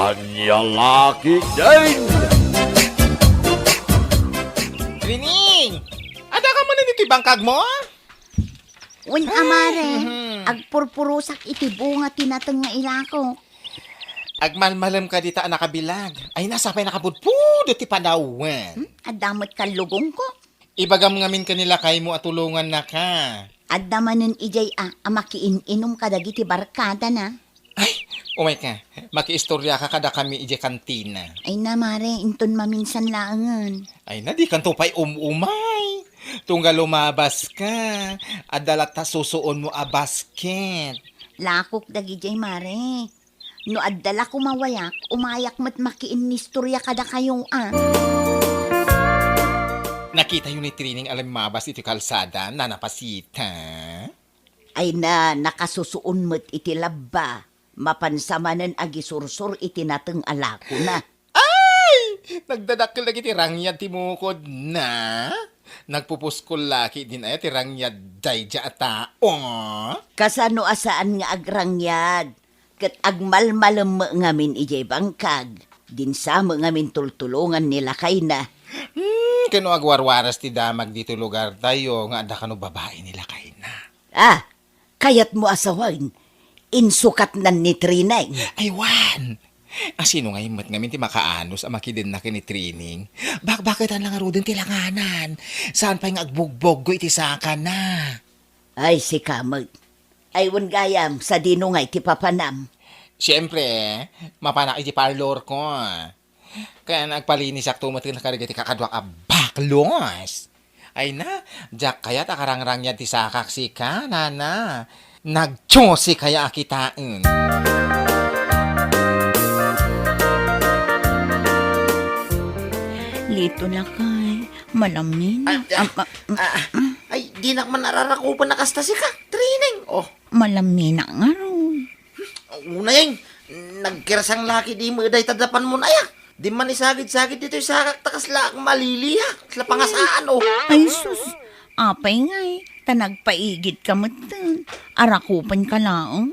Kanyang laki din! Rining! Ada ka man iti bangkag mo? Wen amare, agpurpurusak iti bunga tinateng nga ilako. Agmalmalam ka dita nakabilag. Ay nasapay nakabudpud iti panawen. Adamot ka lugong ko. Ibagam ngamin kanila kay mo at tulungan na ka. Adamanen ijay amakiin-inom ka dagiti barkada na. Ay, umay ka. Makiistorya ka kada kami ije kantina. Ay na mare, inton maminsan laangan. Ay na di kanto pa'y umay. Tunggal lumabas ka. Adalat ta susuon mo a basket. Lakok dagijay mare. No addala ko mawayak, umayak mat makiin ni istorya kada kayo Nakita yun ni Trining alam mabas iti kalsada na napasita. Ay na, nakasusuon mo't iti labba. Mapansamanan agi sursur iti nateng alako na. Ay! Nagdadakil lagi ti rangyad ti mukod na. Nagpupuskol laki din ay ti rangyad dayja atao. Kasano asaan nga agrangyad? Kat agmalmalam ngamin ijay bangkag. Dinsa ngamin tultulungan nila kay na. Kano agwarwaras ti damag dito lugar tayo nga ada kano babae nila kay na. Kayat mo asawan. Insukat nan ni Trinay. Aywan! Asino nga imat ngamin ti makaanos ang makidin na kini Trining. Bakit ang lang arudin ti langanan? Saan pa yung agbugbog ko iti saka na? Ay, si Kamag. Aywan gayam sa dinungay ti papanam. Siyempre, mapanak iti parlor ko. Kaya nagpalinis ak tumat na karigati kakadwak a baklos. Ay na, jak kaya takarangrang yan ti sakak si ka, nana. Nagtyosi kaya akitain. Lito na kay, malamin. Ay, di na man nararakupan na kasta si ka, Trining. Oh, Malamin na nga ron. una yung nagkirasang laki di mo iday tadapan mo na ya. Di man isagid-sagid dito yung sakak takas laak maliliha. Sila pangasaan, oh. Ay sus, apay ngay, tanagpaigid ka mo dun. Arakupan ka lang.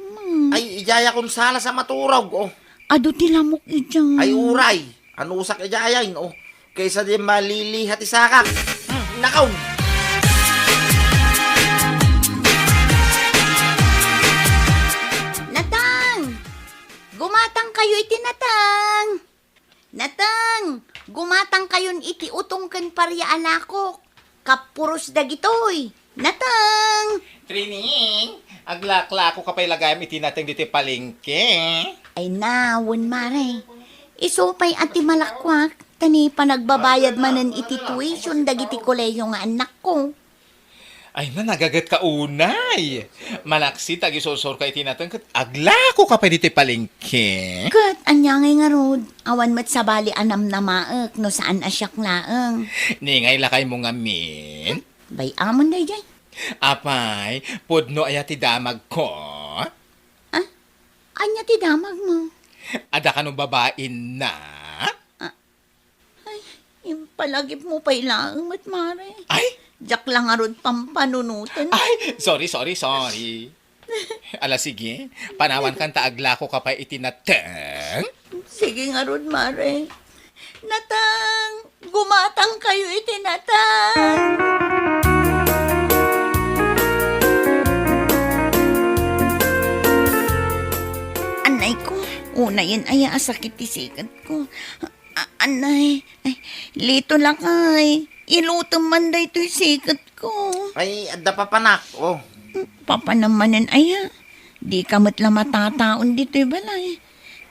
Ay, ijaya kong sala sa maturog, oh. Ado tilamok ijang. Ay, uray. Ano usak ijayain, oh. Kaysa di maliliha ti sakak. Nakaw. Natang! Gumatang kayo iti natang! Natang! Gumatang kayon iti utongken parya alakok. Kapuros dagitoy. Natang! Trining, aglaklako ka pa'y lagayam iti natin dito palengke. Ay nawon mare. Isupay ati malakwak. Tani pa nagbabayad manen iti tuition dagiti koleyo nga anak ko. Ay na, nagagat ka unay. Malaksi, tagisosor ka iti natin. Aglako ka pa dito palengke. Kat, anyangay nga rod. Awan mat sabali anam na maek no saan asyak laeng. Ningay lakay mo nga min. Bay amon day jay. Apay, pudno ay ati damag ko. Anya ti damag mo. Ada ka nung babain na. Yung palagip mo pa ilaang mat mare. Ay, Jak lang nga rod pampanunutan. ay, sorry. Ala, sige. Panawan kang taaglako ka pa itinateng. Sige nga rod mare. Natang! Gumatang kayo itinatang! Anay ko, una yan ay asakit isikat ko. Anay, ay, lito lang ay. Ilutang man da ito'y sikat ko. Ay, adda pa panak, oh. Papa namanan aya. Di ka matla matataon dito'y balay.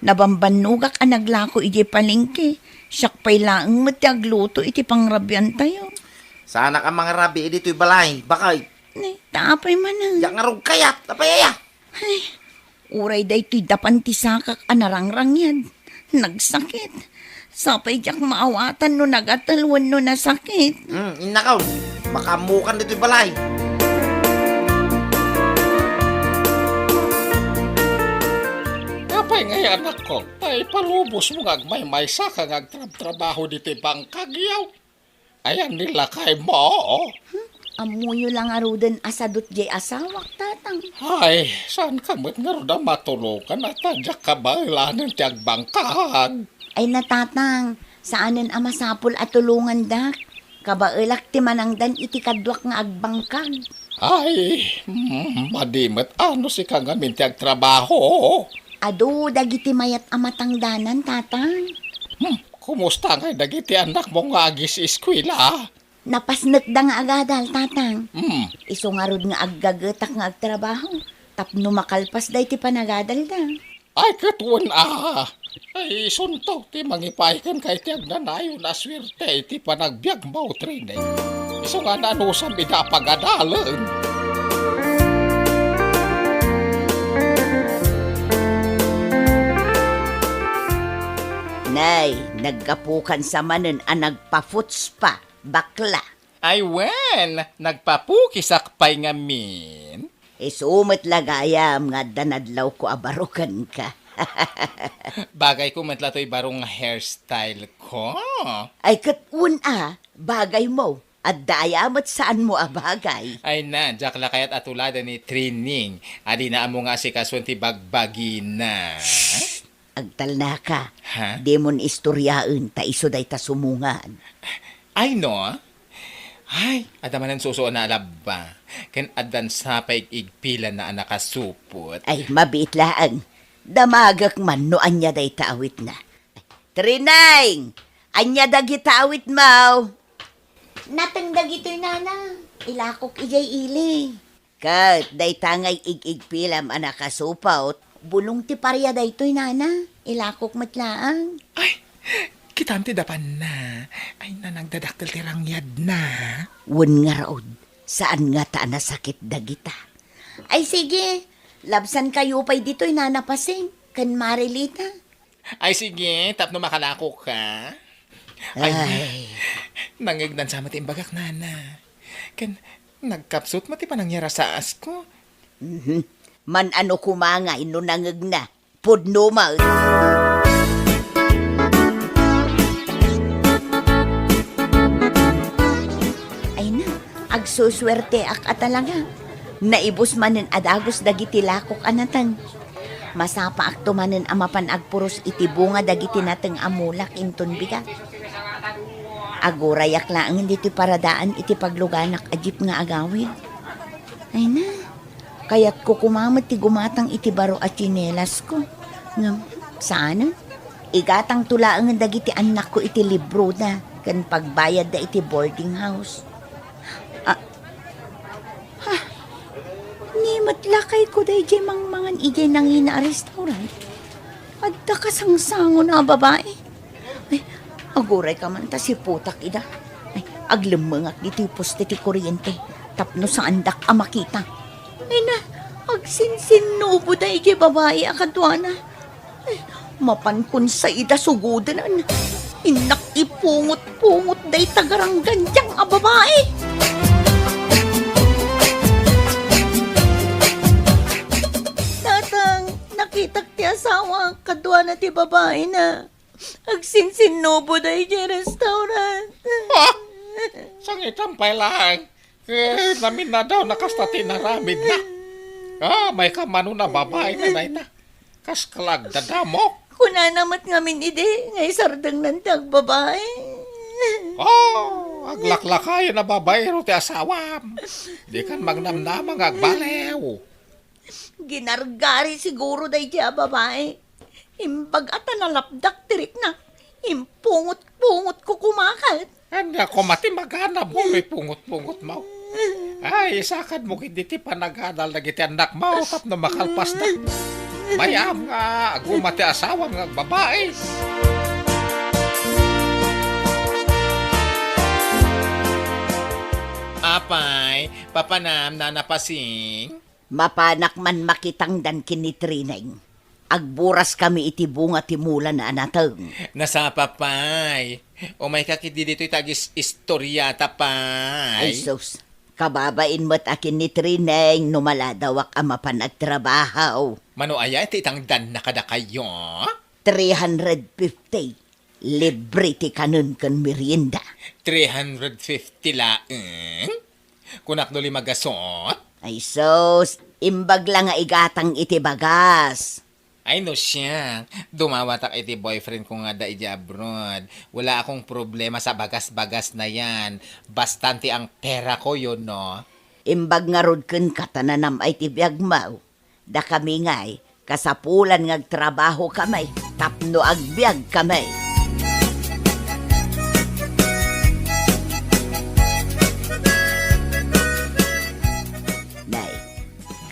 Nabambanugak ang naglako iti palengke. Siyak pa'y laang matiagluto iti pangrabyan tayo. Sana ka mga rabi, dito'y balay. Bakay. Tapay man ang. Yang ngarog kayat, tapayaya. Ay, uray da ito'y dapantisakak anarangrang yan. Nagsakit. Sapay jak maawatan no nagatalwan no nasakit. Nakaw. Makamukan dito'y balay. Apay ngayon ako, tay palubos mo ngagmay-may sa kang agtrabaho dito bangkagyaw. Ayan nila kay mo. Amuyo lang arudan asadot jay asawak tatang. Ay, saan ka mo't nga rin matulukan at tadyak ka ba ilanan tiyag bangkag? Ay natatang, saanan ang masapol at tulungan dak? Kabailak ti manangdan iti kadwak nga agbangkag. Ay, madimet ano si kang amin tiyag trabaho? Ado, dagiti mayat amatangdanan, tatang. Kumusta nga dagiti anak mo nga agis eskwela? Napasnek da nga agadal, tatang. Hmm, Iso nga rod nga aggagatak nga agtrabaho. Tapno makalpas da iti panagadal da. ay katuan Ay, suntok ti mangipaikan kay tiyag nanayon na swerte iti panagbiag mo training. Iso nga nanusam idapagadalan. Nay, nagkapukan sa manen ang nagpa-foots pa, bakla. Ay wen, nagpapukisakpay nga min. Isumat lagayam nga danadlaw ko abarukan ka. Bagay ko matlatoy barong hairstyle ko. Ay katun bagay mo. At dayamat saan mo abagay. Ay na, jakla kayat atulada ni training. Adi na amo nga si kaswan ti bagbagi na. Agtal na ka. Ha? Demon istoryaan ta iso day ta sumungan. Ay no? Ay, adamanan suso na alaba. Ken adan sa paigigpilan na nakasupot. Ay mabit laang. Damagak man no anya day taawit na. Trinay! Anya dagi taawit mo. Natangdag ito'y nana. Ilakok ijay ili. Kat, day tangay igigpilam anak kasupaut. Bulong ti parya day to'y nana. Ilakok matlaang. Ay, kitanti dapan na. Ay na nagdadaktal ti rangyad na. Wan nga raod. Saan nga ta nasakit dagita? Ay sige. Labsan kayo pa'y dito'y nana pasing. Kan Marilita. Ay sige, tapno makalako ka. Ay. Nangignan sa mati imbagak nana. Ken nagkapsut mati pa nangyara sa asko. Man ano kumangay no nangag na. Pudno ma. Ay na, agsuswerte ak atalaga. Naibos manen adagos dagiti lakok anatan. Masapa ak tumanen amapan agpuros iti bunga dagiti nateng amulak inton bigat. Agurayak lang hindi ti paradaan iti pagluganak ajip nga agawid. Ay na, kaya't ko kumamat ti gumatang iti baro at chinelas ko. Ngam, sana? Igatang tulaang dagiti anak ko iti libro na, kan pagbayad da iti boarding house. Ni matlakay ko da ijay mangmangan ijay nangina a restaurant. Adda kasangsango na babae. Ay, aguray ka man ta si putak ida. Ay, aglemengak dito poste ti kuryente. Tapno sa andak a makita. Ay na, agsinsinubo da ijay babae akadwana. Ay, mapankon sa ida sugudanan. Inak ipungot-pungot day tagarang ganjang a babae. Tatang, nakitak ti asawa kadwa na ti babae na. Agsinsinubo da ijay restaurant. Sangitampay lang. Namin na daw nakastati na ramid na. May kamano na babae na na ita. Kas kalag dadamok. Kuna namat ngamin ide, ngay sardang nantag babae. Aglaklakayo na babae ro ti asawam. Di kan magnamnamang agbalew. Ginargari siguro day siya babae. Imbag ata nalapdak tirik na. Impungot-pungot ko kumakat. Anya ko mati maghanap mo may pungot-pungot mo. Ay, sakad mo hindi ti panagadal na giti anak mo tap na makalpas na. Mayam nga, agumati asawa nga babae. Apay, papanam na napasing. Mapanak man makitang dan kinitrineng. Agburas kami iti bunga ti mula na anatang. Nasa papay. O may kakidi dito itagis istorya tapay. Ay sus, kababain mo't akin ni Trineng numaladawak ama pa nagtrabaho. Mano aya iti itang dan na kada kayo? 350. Libre ti kanun kan merienda. 350 laeng? Kunak duli magasot? Ay sos, imbag lang nga igatang iti bagas. Ay no siya, dumawatak iti boyfriend ko nga da iti abroad. Wala akong problema sa bagas-bagas na yan. Bastante ang pera ko yun, no? Imbag nga rod ken katananam ay tibiyag mau. Da kami ngay, kasapulan ngag trabaho kamay, tapno agbyag kamay. Nay,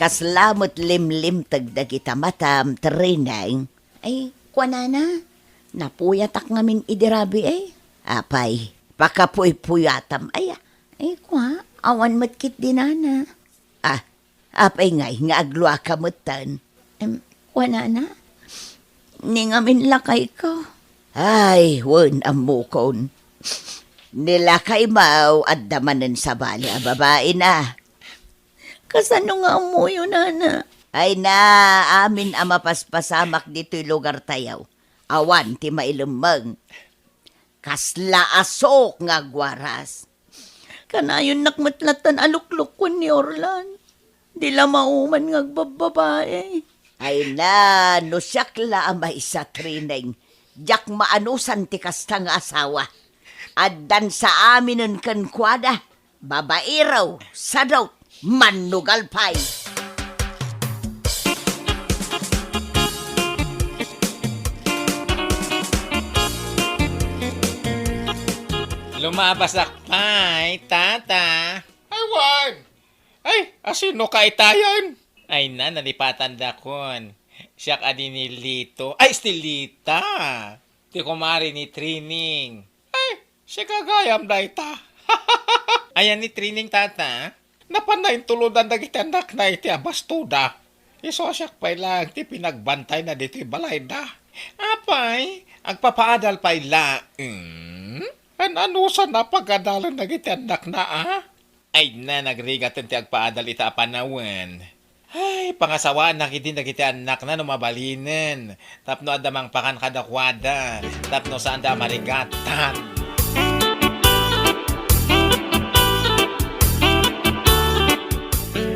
kaslamot limlim tagda kita matam trinay. Ay, kwanana, napuyatak ngamin idirabi ay. Apay, pakapuy-puyatam ay. Ay, kwa, awan matkit dinana. Apay ngay, nga agluwa kamutan. Wala na. Ningamin lakay ko. Ay, wan amukon. Nilakay mau at damanan sa bali, babae na. Kasano nga amuyo, nana? Ay na, amin ang mapaspasamak dito'y lugar tayaw. Awan, ti mailumang. Kasla asok nga gwaras. Kanayon nakmatlatan alukluk ko ni Orlan. Di la mauman ngagbababae. Ay na, no siyakla ang may isa trineng. Diyak maanusan ti kasta nga asawa. Addan sa aminin kan kwada. Babairaw, sadaw, manugal pay. Lumabasak pay, tata. Ay, wan! Ay, asino ka itayan? Ay na, nalipatan da kon. Siyak adi ni Lito. Ay, Stilita. Ti kumari ni Trining. Ay, si kagayam da ita. Ayan ni Trining, tata. Napanayin tuludan na gitanak na iti abastuda. Isosyak pa lang ti pinagbantay na dito balay da. Apay, agpapaadal pay la. Ano sa napagadalan na gitanak na Ay na, nagrigatan ti agpaadal ita apanawan. Ay, pangasawaan na kiti nagiti anak na numabalinan. Tapno adamang pakan kadakwada. Tapno saan da marigatan.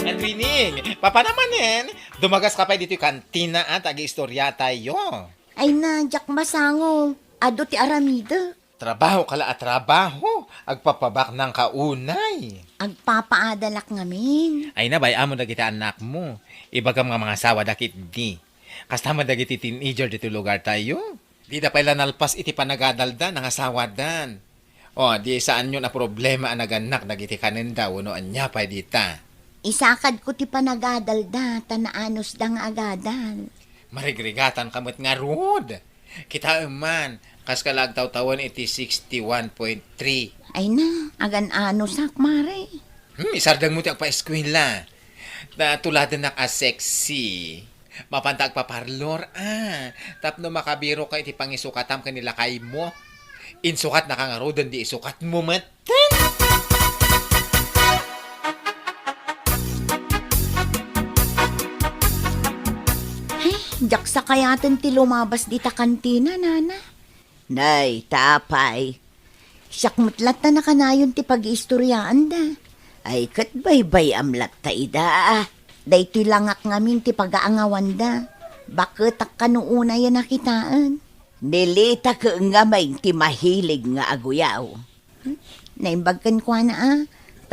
At Rining, papanamanin, dumagas ka pa dito yung kantina at agi-istorya tayo. Ay na, Jack Masango. Ado ti Aramida. Trabaho kala at trabaho. Agpapabak ng kaunay. Agpapaadalak ngamin. Ay na, bayamo na kita anak mo. Iba ka mga asawa dakit di. Kastama da iti teenager dito lugar tayo. Di da pala nalpas iti panagadalda ng asawa dan. O, di saan nyo na problema ang naganak nagiti kanin daw, no anya pa dita. Isakad ko ti panagadalda, tanaanos dang agadal. Marigrigatan kamot nga rod. Kita man, kas kalagtaw-tawan iti 61.3. Ay na, agan-ano sakmare. Isardang mo ti agpa-eskwela. Na tuladan na ka sexy. Mapantag pa parlor, tapno makabiro ka iti pangisukatam kanila kay mo. Insukat na kang arodan di isukat mo matan. Jak sa kayaten ti lumabas di ta kantina, nana. Nay, tapay. Siyak mutlat na nakanayon ti pag-iistoryaan da. Ay, kat baybay amlat ta ida. Daytoy langak ngamin ti pag-aangawan da. Bakit ak kanuuna yan nakitaan? Nilita ka nga may ti mahilig nga aguyaw. Naimbagkan kwa na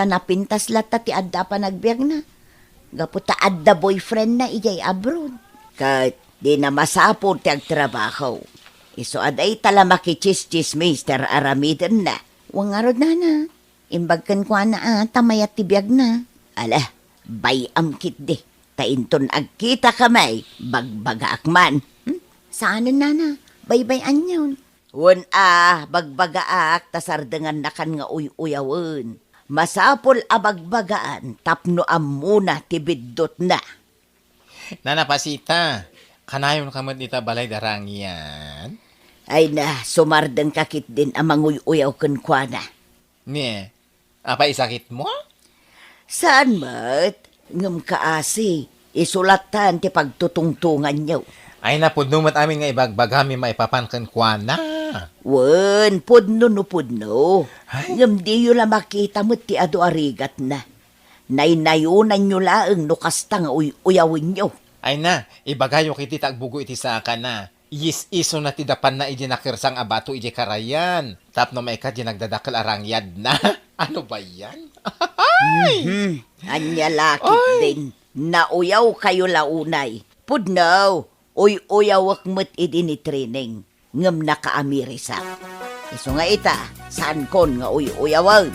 Tanapintas lata ti adda pa nagbiag na. Gaputa adda boyfriend na ijay abroad. Kat di na masapod ti agtrabaho. Iso aday tala makichis-chis Mr. Aramiden na. Wangarod na. Imbagkan kwa na tamayat ti biag na. Ala, bayam kit di. Tainton agkita kamay, bagbaga akman. Saan na? Baybay-an yun. Wan bagbagaak, tasardangan na kan nga uy-uyawan. Masapol abagbagaan, tapno amuna tibidot na. Nanapasita, kanayon ka mo dita balay darang yan? Ay na, sumardang kakit din amang uy-uyaw kan kwa na. Ne, apa isakit mo? Saan mat? Ngam kaasi, isulatan ti pagtutungtungan niyo. Ay na, pudno mat amin nga ibagbagami maipapankan kwa na. Wen, pudno no pudno. Ay. Ngam di yun la makita mo ti ado arigat na. Naynayunan nyo laang no kasta nga uyawin nyo. Ay na, ibagayo kiti tagbugo iti saka na. Iso na ti dapan na iti nakirsang abato iti karayan. Tapno maika di nagdadakal arangyad na. Ano ba yan? Anya lakit din. Nauyaw kayo launay. Pudnaw, uyawak mo't idi ni training. Ngam nakaamirisak. Iso nga ita, saan kon nga uyawan?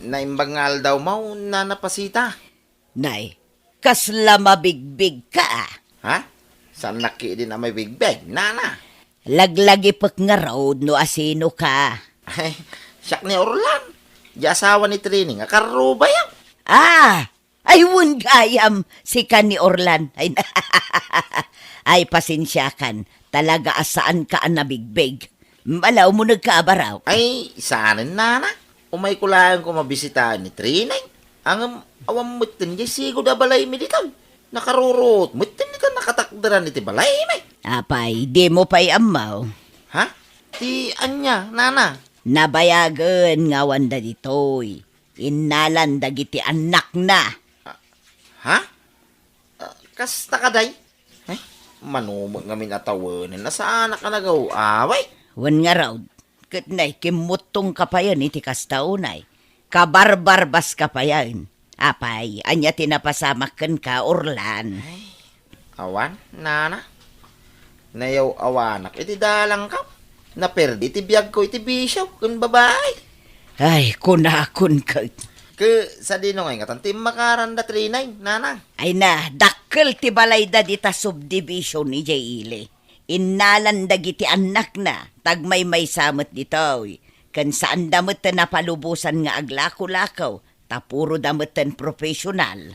Naimbangal daw mau nanapasita. Nay, kasla mabigbig ka. Ha? Saan laki din na may big bag, nana? Laglagi pag nga road no asino ka. Ay, siyak ni Orlan. Di asawa ni Trini nga karuba yan. Ay wun gayam si ka ni Orlan. Ay pasensyakan, talaga asaan ka na bigbig. Malaw mo nagkaabaraw. Ay, saanin nana? Umay kulaan ko mabisitahan ni Trini. Ang awam mutin di sigo da balay mi dito. Nakarurot, mutin dito nakatakdaran iti balay mi. Apay, di mo pa'y amaw. Ha? Ti anya, nana? Nabayagan nga wanda ditoy. Inalan dagiti anak na. Ha? Kasta ka day? Ay, manumag nga minatawanin na saan ka nagaw away? Wan nga raw, kat na'y kimutong kapayan iti kastaunay. Kabarbarbas kapayan. Apay, anya tinapasamakan ka, Orlan. Awan, nana? Nayaw awanak, iti dalang ka. Naperdi, iti biyag ko, iti bisyo, kun babae. Ay, kunakun ka. Sa dino nga tantim makaranda trinay, nana. Ay na, dakkel ti balay da dita subdivision ni Jayle. Inalan dagiti anak na, tagmay may samot dito. Kan saan damot na palubusan nga aglako-lakaw, tapuro damot profesional.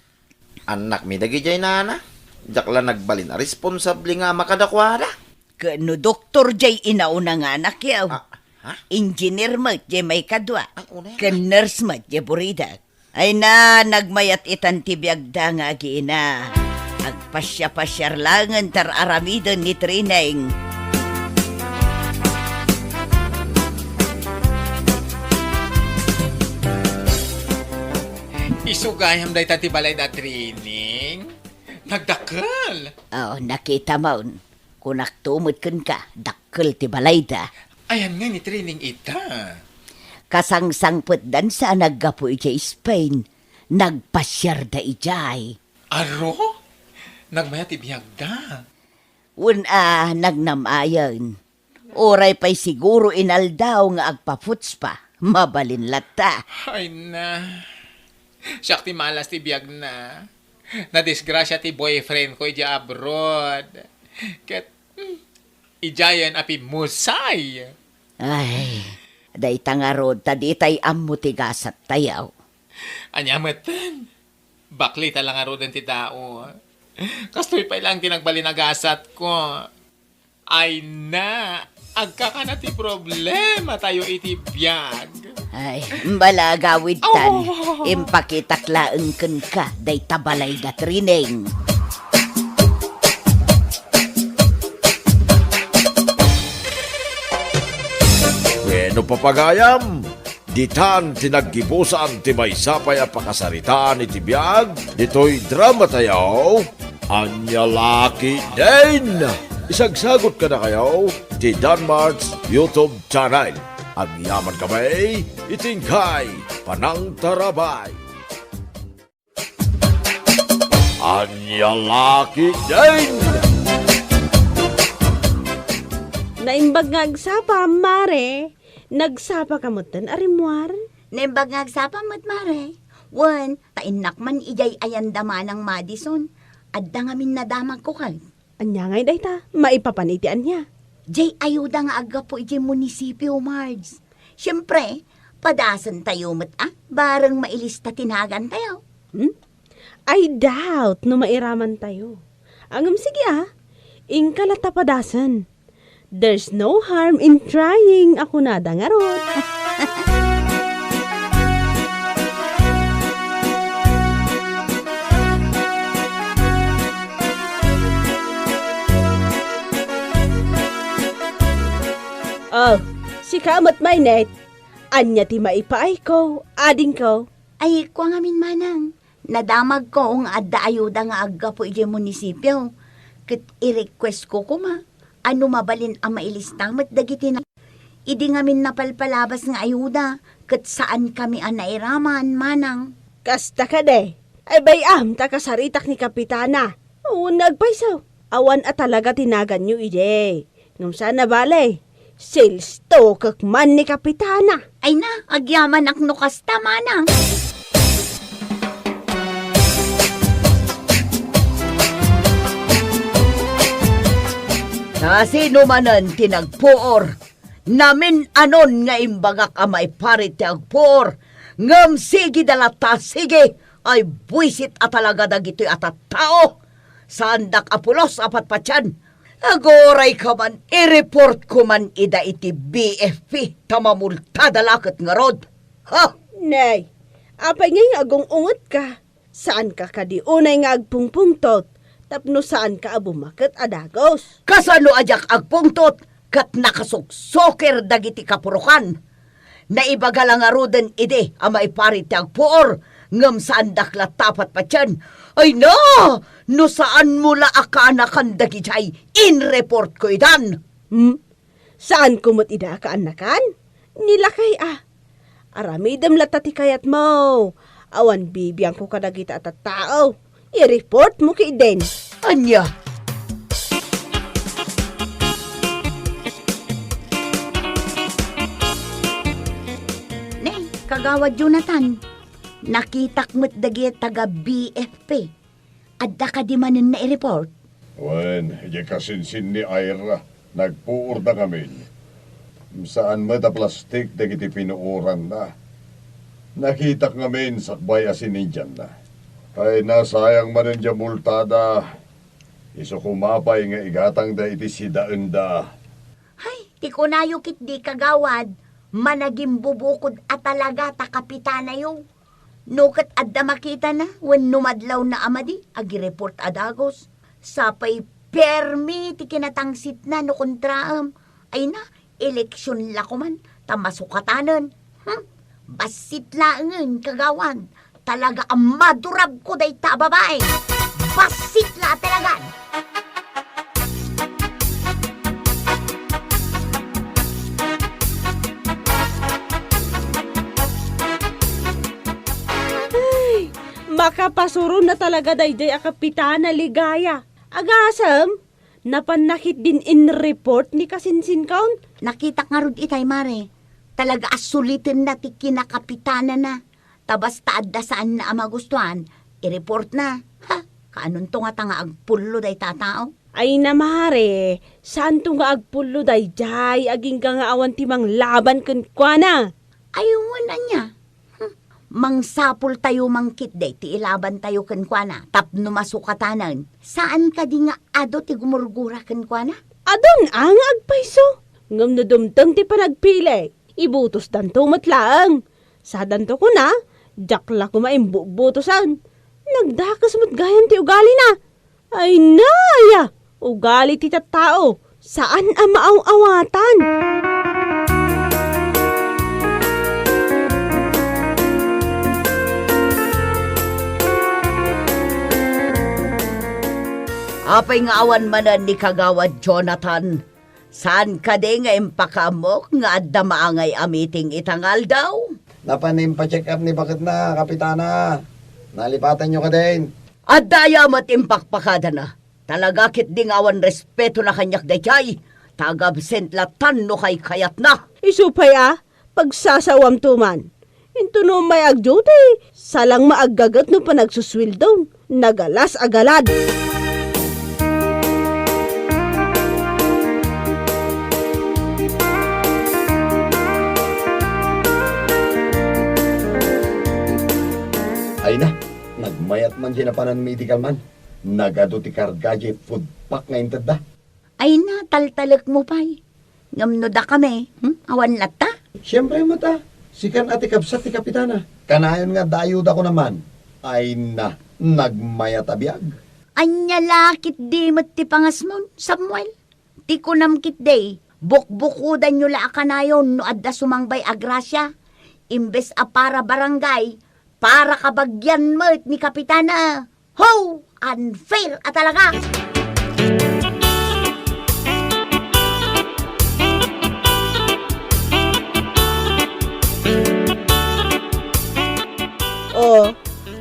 Anak mi dagi jay nana. Jakla nagbalin a responsable nga makadakwada. Kano Dr. J inauna nga anak yaw. Ha? Engineer mo, J may kadwa. Ay, una yan. Kan nurse mo, J burida. Ay na, nagmayat itan tibiyagda nga giina. Agpasya-pasyar langan tar aramidon ni Trineng. Isugayam day tati balay da training. Nagdakal. Oh, nakita mo. Kunak tumot kun ka, dakkel ti balay da. Ayan nga ni training ita. Kasangsangput dan sa naggapo ijay Spain. Nagpasyar da ijay. Aro? Nagmayat ibiyag da. Nagnamayan. Oray pa'y siguro inaldaw nga agpaputs pa. Mabalin lata. Ay na. Siyak ti malas ti biyag na. Nadisgrasya ti boyfriend ko ija abroad. Ket, ijayan api musay. Ay, day tangarod taditay ammo tigasat tayaw. Anyamatan. Bakli talang arodan ti tao. Kastoy pa ilang tinagbalinagasat ko. Ay na. Agkakana ti problema tayo iti biyag. Ay, mbala gawid tan. Impakitaklaan kun ka, day tabalay da Trineng. Bueno papagayam, ditan tinaggibusan ti may sapay a pakasaritaan iti biyag, dito'y drama tayo, Anya Laki din! Isagsagot ka na kayo, ti Danmarks YouTube channel. Ang yaman kamay, itingkay, panang tarabay. Anya Laki din! Naimbag nga agsapa, mare. Nagsapa ka mo tan, arimwar. Nembag ngagsapa mat mare. Wan, tainak man ijay ayandama ng Madison. Adda nga min nadamag ko kay. Anya ngay day ta, maipapanitian niya. Jay ayuda nga aga po ijay munisipyo, Marge. Siyempre, padasan tayo mat bareng mailista tinagan tayo. I doubt no mairaman tayo. Angam sige Ingkalatapadasan. There's no harm in trying, ako na dangarot. Oh, si Kamat Mainet. Anya ti maipaay ko, ading ko. Ay, ko nga min manang. Nadamag ko ang adda ayuda nga agga po ije munisipyo. Kat i-request ko kuma. Ano mabalin ang mailistamat dagiti na. Idi nga min napalpalabas nga ayuda. Kat saan kami ang nairaman, manang. Kasta ka de. Ay bayam, takasaritak ni Kapitana. Oo, nagpaisaw. Awan at talaga tinagan nyo ide. Ngam sana bale. Sales to kakman ni Kapitana. Ay na, agyaman ak no kasta, manang. Sa sino manan tinagpuor, namin anon nga imbagak amay parit ti agpuor, ngam sige dalata sige, ay buisit at talaga dagito'y atat tao. Sandak apulos apat patyan, agoray ka man, i-report ko man ida iti BFP, tamamulta dalakot nga rod. Ha? Nay, apay ngay agong ungot ka. Saan ka kadiunay nga agpungpungtot? Tapno saan ka abumakit adagos? Kasano ajak agpungtot, kat nakasuksoker dagiti kapurukan. Naibagala nga roden ide, amay parit ti agpuor, ngam saan dakla tapat pa tiyan. Ay na! No saan mula akaanakan dagitay, in-report ko idan. Saan kumot ida ka anakan? Nilakay Aramidam latati kayat mo. Awan bibiyang ko kadagita at tao. I-report mo kay Den. Anya? Nay, kagawad Jonathan. Nakitak mo't dagi taga BFP. Adda ka di manin na i-report? Wen, kasinsin ni Ira, nagpuur na kami. Saan mo da plastik dagiti pinuuran na. Nakita ngamin sakbay asin ninjan na. Ay nasayang manin dya multada. Iso kumapay nga igatang da iti sidaan da. Hay, ti kunayukit di kagawad. Managing bubukod at talaga ta kapitana yung. Nukat adda makita na, when numadlaw na amadi, agi-report adagos. Sapay permi ti kinatangsit na no kontraam. Ay na, eleksyon lakuman, tamasukatanan. Basit laangan kagawan. Talaga ang madurab ko day ta babae. Basit la talagan. Makapasuro na talaga dayjay a Kapitana Ligaya. Agasam, napanakit din in-report ni Kasinsin Count. Nakita nga rod itay mare. Talaga asulitin na ti kinakapitana na. Tabas taad da saan na amagustuhan, i-report na. Ha? Kaanon to nga tanga agpullo day tatao? Ay namare, saan to nga agpulo dayjay, aging ka nga awan timang laban kan kwa na. Ayun na niya. Mangsapul tayo mangkit day, ti ilaban tayo kan kwa na. Tapno masukatanan. Saan ka di nga ado ti gumurgura kan kwa na? Adon ang agpaiso. Ngam na dumtang ti panagpili. Ibutos danto matlaang. Sa danto ko na, jakla ko maimbubutosan. Nagdakas mo't gayan ti ugali na. Ay naya, ugali ti tattao. Saan ang maaw-awatan? Apay nga awan manan ni kagawad Jonathan. Saan ka di nga impakamok nga adda maangay amiting itangal daw? Napanim pa check up ni bakit na, Kapitana. Nalipatan nyo ka din. Adda yamat impakpakada na. Talaga kit di nga awan respeto na kanyak dayjay. Tagabsent latan no kay kayat na. Isupay pagsasawam tuman. Into no may agduty. Salang maaggagat no panagsuswildon. Nagalas agalad. Ay na, nagmayat man dyan na panan medical man. Nagado ti kargaje food pack nga intad da. Ay na, taltalak mo pa'y. Ngamno da kami, awan lata. Siyempre mo ta. Sikan ati kabsat ti kapitana. Kanayon nga dayuda ko naman. Ay na, nagmayat abiyag. Anya lakit di mat ti pangasmon, Samuel. Ti kunamkit day, bukbukudan nyo la akanayon no adda sumangbay agrasya. Imbes a para barangay, para kabagyan mo ni kapitana. Ho! Unfair at talaga! O,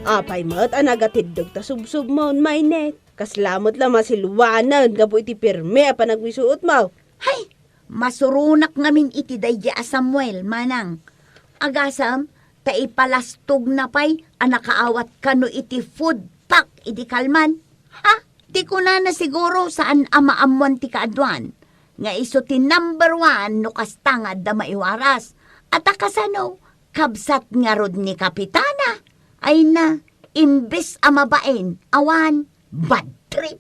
apay mo't anagatidog ta subsub mo, mainet. Kaslamot lang masilwanan, gapo iti pirme pa nagwisuot mo. Hay! Masurunak ngamin iti dayja a Samuel, manang. Agasam, taipalastog na pa'y anakaawat kano iti food pack iti kalman. Ha? Di ko na siguro saan amaamuan ti kaadwan. Nga iso ti number 1 no kastangad da maiwaras. At akasano, kabsat nga rod ni kapitana. Ay na, imbes amabain, awan, bad trip.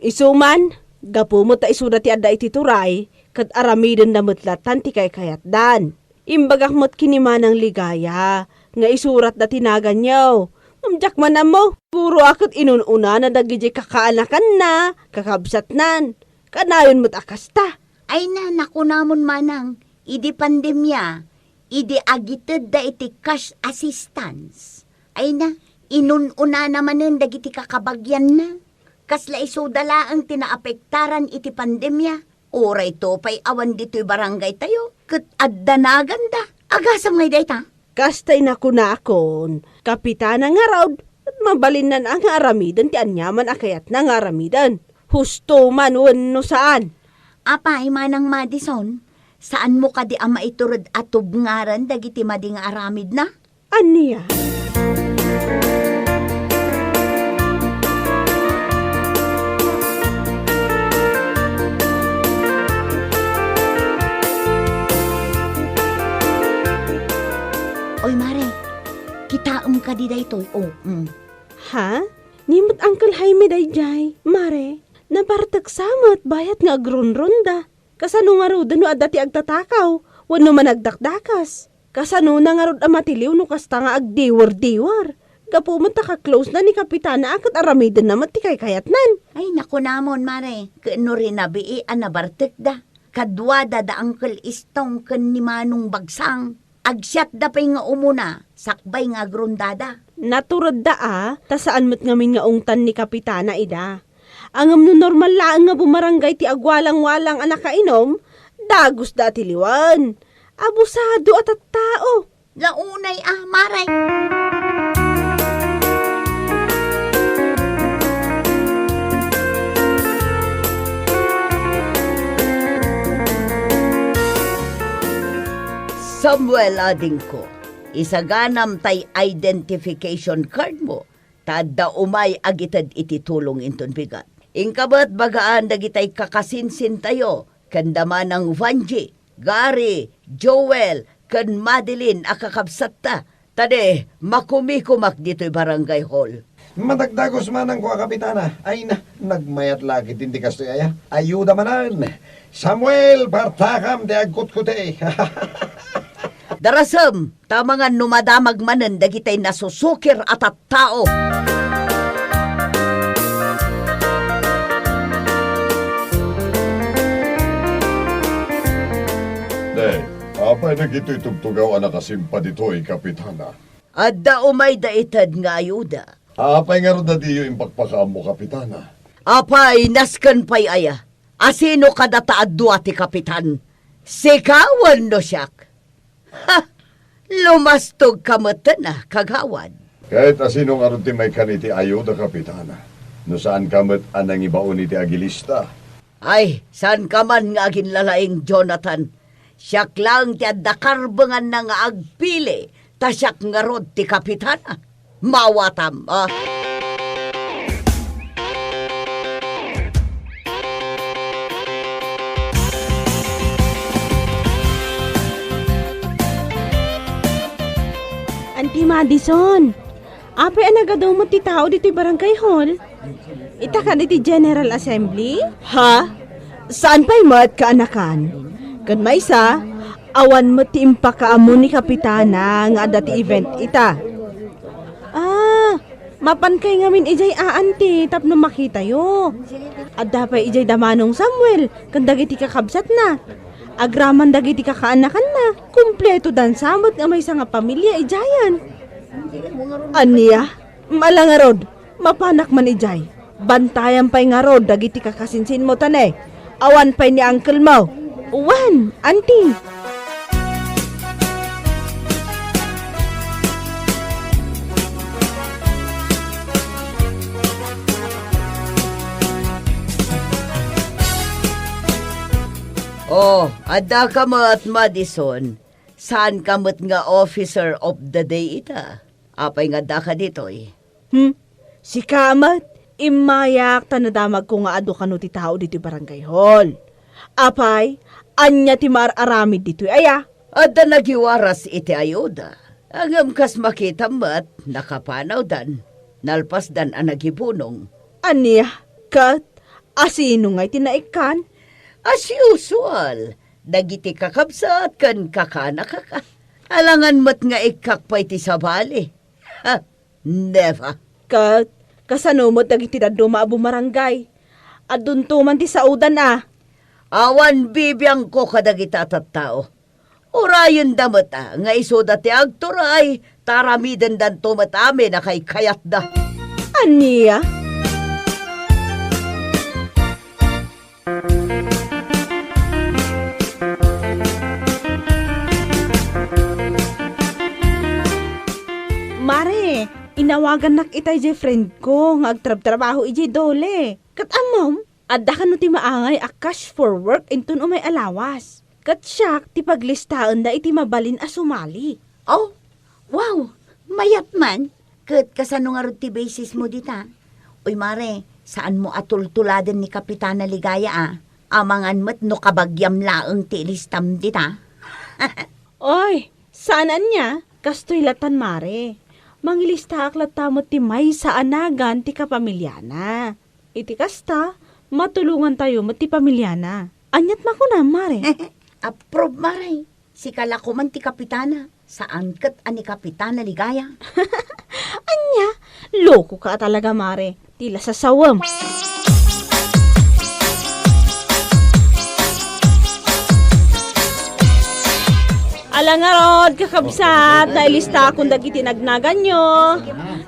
Isuman, gapo mo ta isuda ti adda iti turay, kat aramidon na mutlatan ti kay kayatdan. Imbagak mo't kinimanang ligaya, nga isurat na tinaganyaw. Mamjak man na mo, puro akot inununa na dagijay kakaanakan na, kakabsat nan. Kanayon mo't akasta. Ay na, naku namon manang, idi pandemya, idi agited da iti cash assistance. Ay na, inununa naman nun dagiti kakabagyan na. Kasla isudala ang tinaapektaran iti pandemya. Oray to pa'y awan dito'y barangay tayo. Kat addanagan da. Agasam ngay dayta. Kastay na kunakon, kapitana nga raw, at mabalin na ang aramidan ti anyaman akayat na nga aramidan. Husto man no saan. Apay manang Madison, saan mo kadi ama iturod at tubngaran dagiti mading aramid na? Aniya? Oy mare, kitaom ka di daytoy. Ha? Nimot Uncle Jaime dayjay, mare, napartag samot bayat nga agronronda. Kasano nga rod no adda ti agtatakaw, wano man agdakdakas. Kasano na nga rod amatiliw no kasta nga agdiwar-diwar. Gapo mo ta ka-close na ni kapitana akat aramidan naman ti kay kayatnan. Ay naku namon mare, kano rin nabii anabartek da. Kadwada da Uncle Istong ken ni Manong Bagsang. Agsyat da pa'y nga umuna, sakbay nga agrondada. Naturod da ta saan mo't ngamin nga ungtan ni kapitana ida. Angam no normal lang nga bumarangay ti agwalang-walang anak kainom, dagos da ti liwan. Abusado at tao. Launay maray. Samuel ading ko, isaganam tay identification card mo, tada umay agitad iti tulong inton bigat. Ingkabat bagaan dagitay kakasinsin tayo, kandama ng Vanji, Gary, Joel, kan Madeline akakabsat ta. Tade, makumikumak dito'y barangay hall. Madagdagos man ang kuha kapitana. Ay na, nagmayat lagi hindi kastoy aya. Ayuda manan. Samuel, partakam de agkut-kute. Darasam, tama nga numadamag manan dagitay nasusukir at tao. Apay na gito'y tugtugaw anak kasimpa dito'y kapitana. Adda umay daitad nga ayuda. Apay nga ron na diyo impagpakaam mo kapitana. Apay, naskan pa'y aya. Asino kada taadwa ti kapitan? Sikawan no siyak. Ha! Lumastog kamata na, kagawad. Kahit asino nga ron ti may kaniti ayuda kapitana. No saan kamat anang ibaon iti agilista. Ay, saan ka man nga ginlalaing Jonathan? Siyak lang ti addakarbangan na nga agpili, ta siyak nga rod ti kapitana. Mawatam, Auntie Madison, apay anagadaw mo ti tao dito'y barangay hall? Ita ka diti General Assembly? Ha? Saan pa'y mat kaanakan? Kan maysa, awan mo ti impakaamo ni Kapitana nga dati event ita. Mapan kay ngamin ijay aanti tapno makita yo. Adda pa ijay damanong Samuel, kan dagiti kakabsat na. Agraman dagiti kakaanakan na, kumpleto dan samot nga may nga pamilya ijayan. Aniya, malangarod, mapanak man ijay. Bantayan pa'y nga rod, dagiti kakasinsin mo tane. Awan pa'y ni uncle mo. Uwan, auntie. Oh, ada kamot, Madison. Saan kamot nga officer of the day ita? Apay nga da ka dito eh. Si Kamat, imayak tanadamag ko nga ado kano ti tao dito barangay hall. Apay, anya ti mar-aramid dito aya. Ada nagiwaras iti ayuda. Angam kas makita mat, nakapanaw dan. Nalpas dan ang nagibunong. Aniya, kat, asino nga'y tinaikan? As usual, dagiti kakabsat kan kakana kaka. Alangan mat nga ikakpay ti sabali. Ha, never. Kat, kasano mo't dagiti daddo maabu marangay. Adun tuman ti saudan Awan bibiyang ko kadagita tattao. Urayon damata nga iso dati agturay, taramiden dan tumatami na kay kayat da. Aniya? Mare, inawagan nak itay jay friend ko nga agtrab-trabaho ijay dole. Kat amom, adda ka no ti maangay a cash for work intun umay alawas. Kat siyak ti paglistaan da iti mabalin a sumali. Oh, wow, mayat man. Kat kasano nga ti basis mo dita? Uy mare, saan mo atultuladan ni Kapitana Ligaya Amangan mo't no kabagyam laeng ti listam dita. Oy, saanan niya? Kastoy latan mare. Mangilista aklat tamot ti may sa anagan ti kapamilyana. Iti kasta, matulungan tayo mo ti pamilyana. Anyat makuna, mare. Approve mare. Si kalako man ti Kapitana. Saan kat ani Kapitana Ligaya? Anya, loko ka talaga, mare. Tila sa sawam. Alangarod, kakabsat, nailista akong dagiti nagnagan nyo.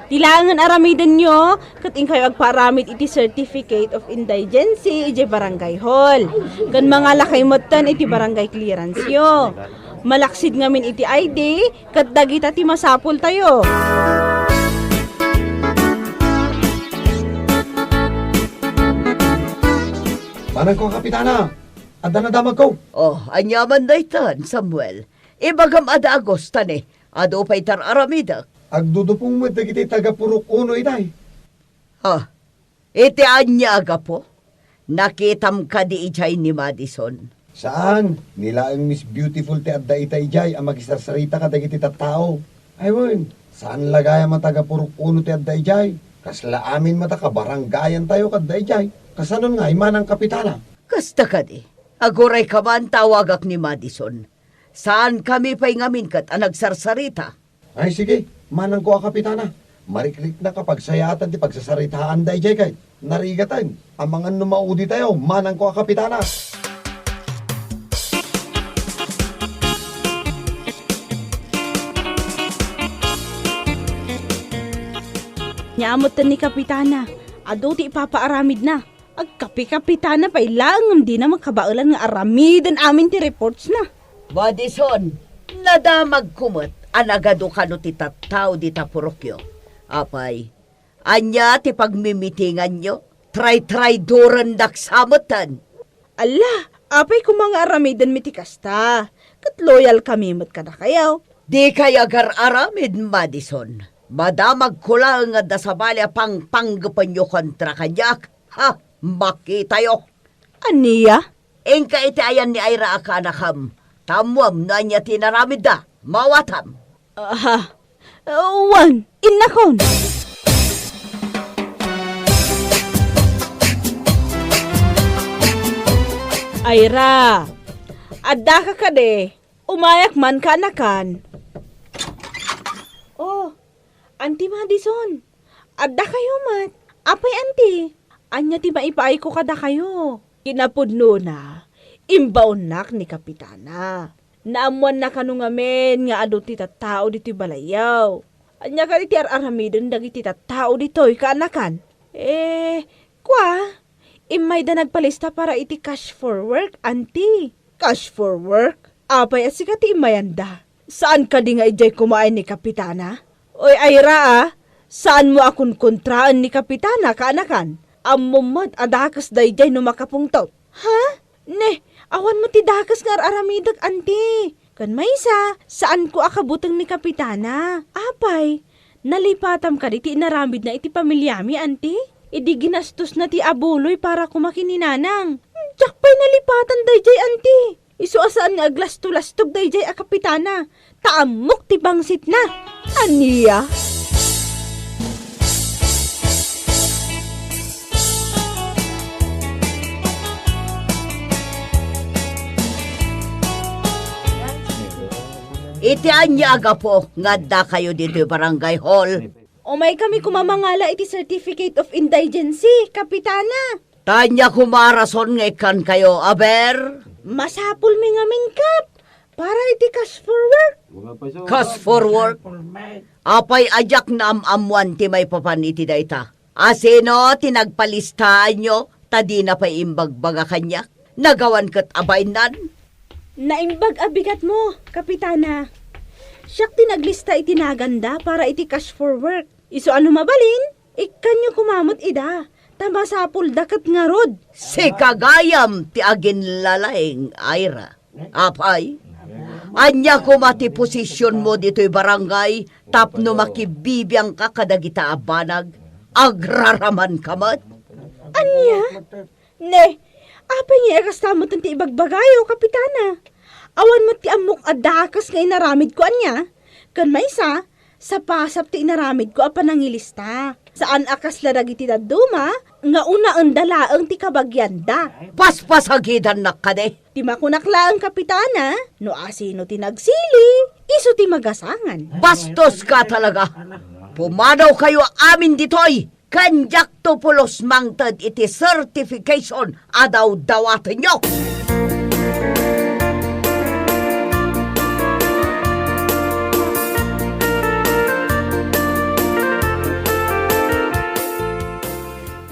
Tilangan aramidan nyo, kating kayo agparamid iti Certificate of Indigency iti Barangay Hall. Gan mga lakay motan iti Barangay Clearance yo. Malaksid ngamin iti ID, kat dagita ti masapul tayo. Manang ko, Kapitana. Adda na damag ko. Oh, anyaman na itan, Samuel. Ibagam ada agostan eh. Ado pa'y aramida. Agdudupong mo dagiti taga-purok uno iday. Ha, iti anya aga po. Nakitam ka di ijay ni Madison. Saan? Nila ang Miss Beautiful ti adda itay jay ang magisarsarita ka dagiti tattao. Aywan, saan lagaya man taga-purok uno ti adda ijay? Kasla amin mata ka baranggayan tayo kadda ijay. Kasanon nga imanang Kapitana. Kasta ka di. Aguray ka man tawagak ni Madison. Saan kami pa'y ngamin kat ang nagsarsarita? Ay sige, manang ko Kapitana. Mariklik na kapag sayatan ti pagsasaritaan day jay kay. Narigatan, ang mga numaudi tayo, manang ko Kapitana. Nyamot ni Kapitana, ado ti ipapaaramid na. Agkapi-kapitana pa ilang di na makabaulan nga aramidan amin ti reports na. Madison, nadamag kumot, anagado ka no ti tattaw di tapurokyo. Apay, anya ti pagmimitingan nyo, try duran daksamutan. Ala, apay kung mga aramidan miti kasta. Kat loyal kami mat kada kayaw. Di kaya gar-aramid, Madison. Madamag ko lang nga dasabalya pang panggapan nyo kontra kanyak. Ha, makita yo. Aniya? Engka iti ayan ni Ira akanakam. Tamwam na niya tinaramid da. Mawatam. Wan, innakon. Ira, adda ka de. Umayak man ka anakan. Oh, Auntie Madison. Adda kayo mat. Apay auntie. Anya ti maipaay ko kada kayo. Kinapudno na. Imbaunak ni Kapitana. Naamuan na kanu ngamen nga ado ti tattao dito balayaw. Anya ka iti aramidon dagiti tattao ditoy kaanakan. Kwa, imay da nagpalista para iti cash for work, auntie. Cash for work? Apay asika ti imayanda. Saan ka di nga ijay kumain ni Kapitana? Oy Ira saan mo akong kontraan ni Kapitana kaanakan? Ammumad adakas dayjay no makapungtot. Ha? Ne, awan mo ti dakas nga aramidag, auntie. Kan maysa, saan ko akabutang ni Kapitana? Apay, nalipatam ka di ti inaramid na iti pamilyami, auntie. Idi ginastos na ti abuloy para kumakininanang. Tsak pa'y nalipatan dayjay, auntie. Isu asaan nga aglas-tulastog dayjay a Kapitana. Taamok ti bangsit na. Aniya? Iti anya aga po, ngadda kayo dito yung barangay hall. Umay kami kumamangala iti Certificate of Indigency, Kapitana. Tanya kumarason nga ikan kayo, aber. Masapul mi nga mingkap. Para iti cash for work. Cash for work. Apay ajak na amamuan ti may papan iti dayta. Asino tinagpalistaan nyo, tadi na pa'y imbagbaga kanya. Nagawan kat abay nan. Naimbag abigat mo, Kapitana. Siyak tinaglista itinaganda para iti cash for work. Iso ano mabalin? Ikanyo kumamot ida. Tama sa puldakat nga rod. Si kagayam ti agin lalaing, Ira. Apay, anya kumati posisyon mo dito'y barangay, tapno makibibiyang ka kadagita abanag, agraraman kamat. Anya? Ne, apay nga kastamot ang ti ibagbagayo, Kapitana. Awan mo ti amok adakas nga inaramid ko anya. Kan maysa, sa pasap ti inaramid ko apa nangilista. Saan akas larag iti daduma, nga una ang dalaang ti kabagyanda. Paspasagidan na ka de. Ti makunakla ang Kapitana, no asino ti nagsili, iso ti magasangan. Bastos ka talaga. Pumanaw kayo amin ditoy. Kanjak to pulos mangtad iti certification adaw dawatan nyo.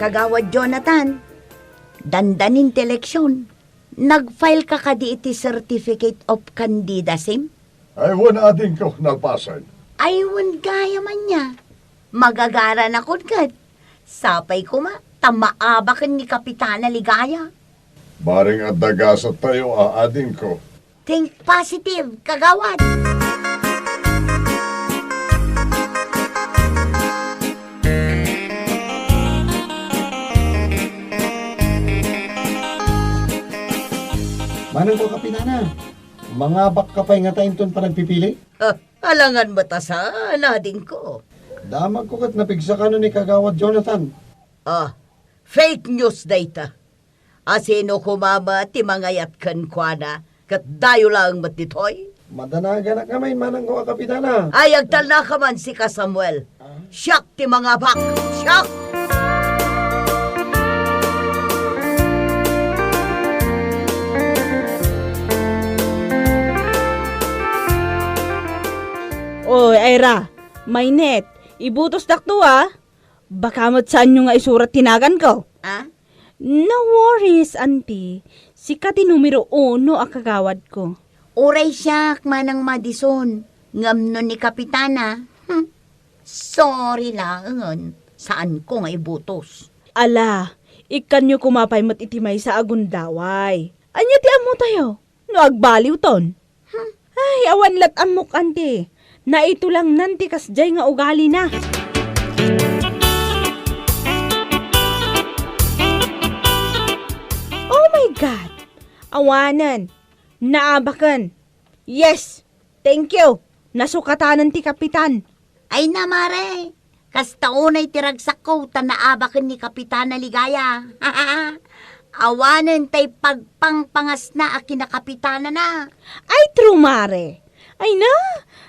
Kagawad Jonathan, dandanin ti eleksyon. Nag-file ka kadi iti Certificate of Candidacy? Aywan ating ko nalpasan. Aywan gaya man niya. Magagara na kudkad. Sapay ko ma, tamaabakan ni Kapitana Ligaya. Baring at dagasat tayo aading ko. Think positive, kagawad. Manang ko Kapitana, mga bak kapay nga tayo ton pa nagpipili? Alangan batasan ading ko. Damag ko kat napigsa ka ni Kagawad Jonathan. Fake news data. Asino kumama ti mangayat kan kwa kat dayo lang matitoy. Madanaga na kamay manang ko Kapitana. Ay agtal na ka man si ka Samuel. Siyak ti mga bak. Siyak! Oy, Ira, may net. Ibutos dakto Baka mat saan nyo nga isurat tinagan ko. No worries, auntie. Sika ti numero 1 ang kagawad ko. Uray siyak, Manang Madison. Ngamno ni Kapitana. Sorry lang. Saan ko nga ibutos? Ala, ikan nyo kumapay mat itimay sa agundaway. Anya ti amo tayo? No agbaliw ton. Ay, awan lat amok, auntie. Na ito lang nanti kasjay nga ugali na. Oh my God! Awanan! Naabakan! Yes! Thank you! Nasukatanan ti Kapitan. Ay na, Mare. Kas taunay tiragsak ko, tanaabakan ni Kapitana Ligaya. Awanan tay pagpangpangas na a kinakapitana na. Ay, true, Mare. Ay na,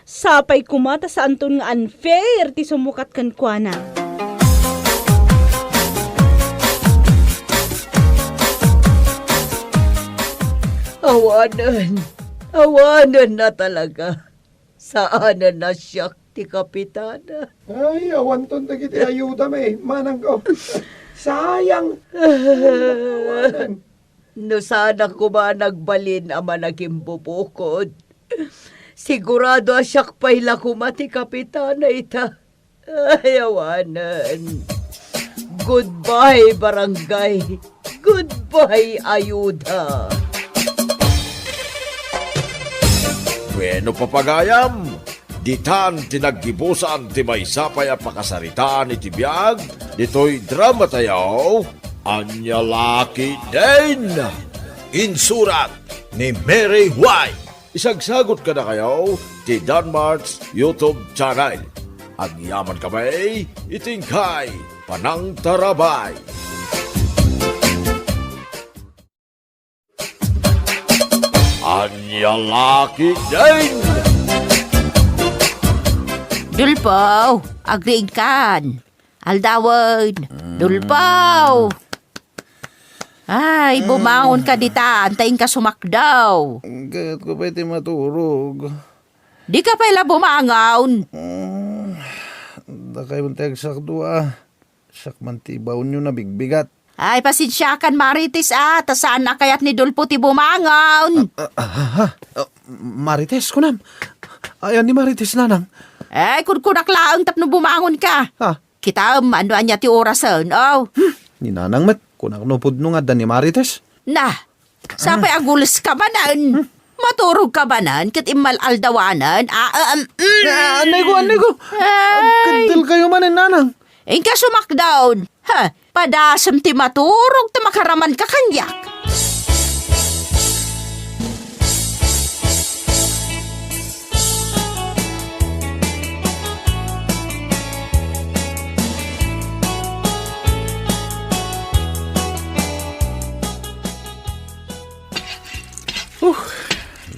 sapay kumata sa anton nga unfair ti sumukat kan kwa na. Awanan na talaga. Saan na siya ti kapitana? Ay, awan ton dagiti ayuda me. Manang ko. Sayang. No sana ko ba nagbalin ama naging bubukod. Sigurado asyak pa'y lakumati kapitana ita. Ay, awanan. Goodbye, barangay. Goodbye, ayuda. Bueno papagayam, ditan tinaggibusan ti maysapay a pakasaritaan iti biag, dito'y drama tayaw, Anya Laki Din. Insurat ni Mary White. Isagsagot ka na kayo ti Danmarks YouTube channel. Ang yaman kamay, itingkay, panang tarabay. Anya Laki Din. Dulpaw, agreed kan. Aldawad, Dulpaw. Ay, bumangon ka dita, antayin ka sumakdaw. Kahit ko pa iti maturog. Di ka pala bumangon. Dakay mong tagsakdo Sakman tibaw nyo na bigbigat. Ay, pasensyakan Marites tasaan na kayat ni Dulpo ti bumangon. Marites, kunam. Ayan ni Marites, nanang. Ay, kunkunak laang tapno bumangon ka. Ha? Kita, ano anya ti orasan, oh. Ni nanang met, kunak nupod nung adan ni Marites. Nah, sapay agulis ka ba nan? Maturog ka ba nan? Kat imal aldawanan? Anay ko. Ay, Kantil kayo man nanang. ingka sumakdown. Ha, padasam ti maturog ta makaraman ka kanyak.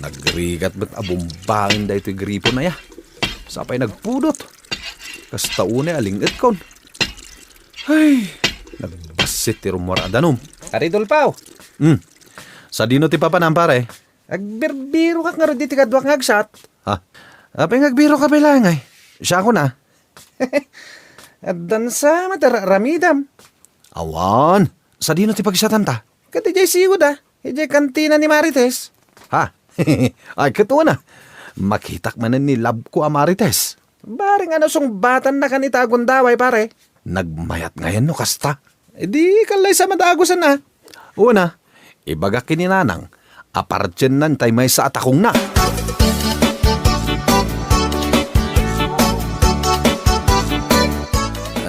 Nagrigat ba't abumbangin da ito'y gripo na ya. Sapay nagpudot. Kastaune alingat kon. Ay, nagbasit ti rumor adanum. Ari Dulpaw. Sa dino ti papanam pare. Agbirbiro kak nga rin ti kadwak ngagsat. Ha? Apay ngagbiro ka bilangay. Siya ko na. Adan sa matararamidam. Awan. Sa dino ti pagsatan ta. Kati jay sigod Ijay kantina ni Marites. Ha? Ay, katuwa na. Makitak manan ni lab ko a Marites. Baring ano song batan na kanita gundaway pare. Nagmayat ngayon no kasta. E di kalay sa madagosan na. Una, ibagak kininanang. Apartyan nan tay may sa atakong na.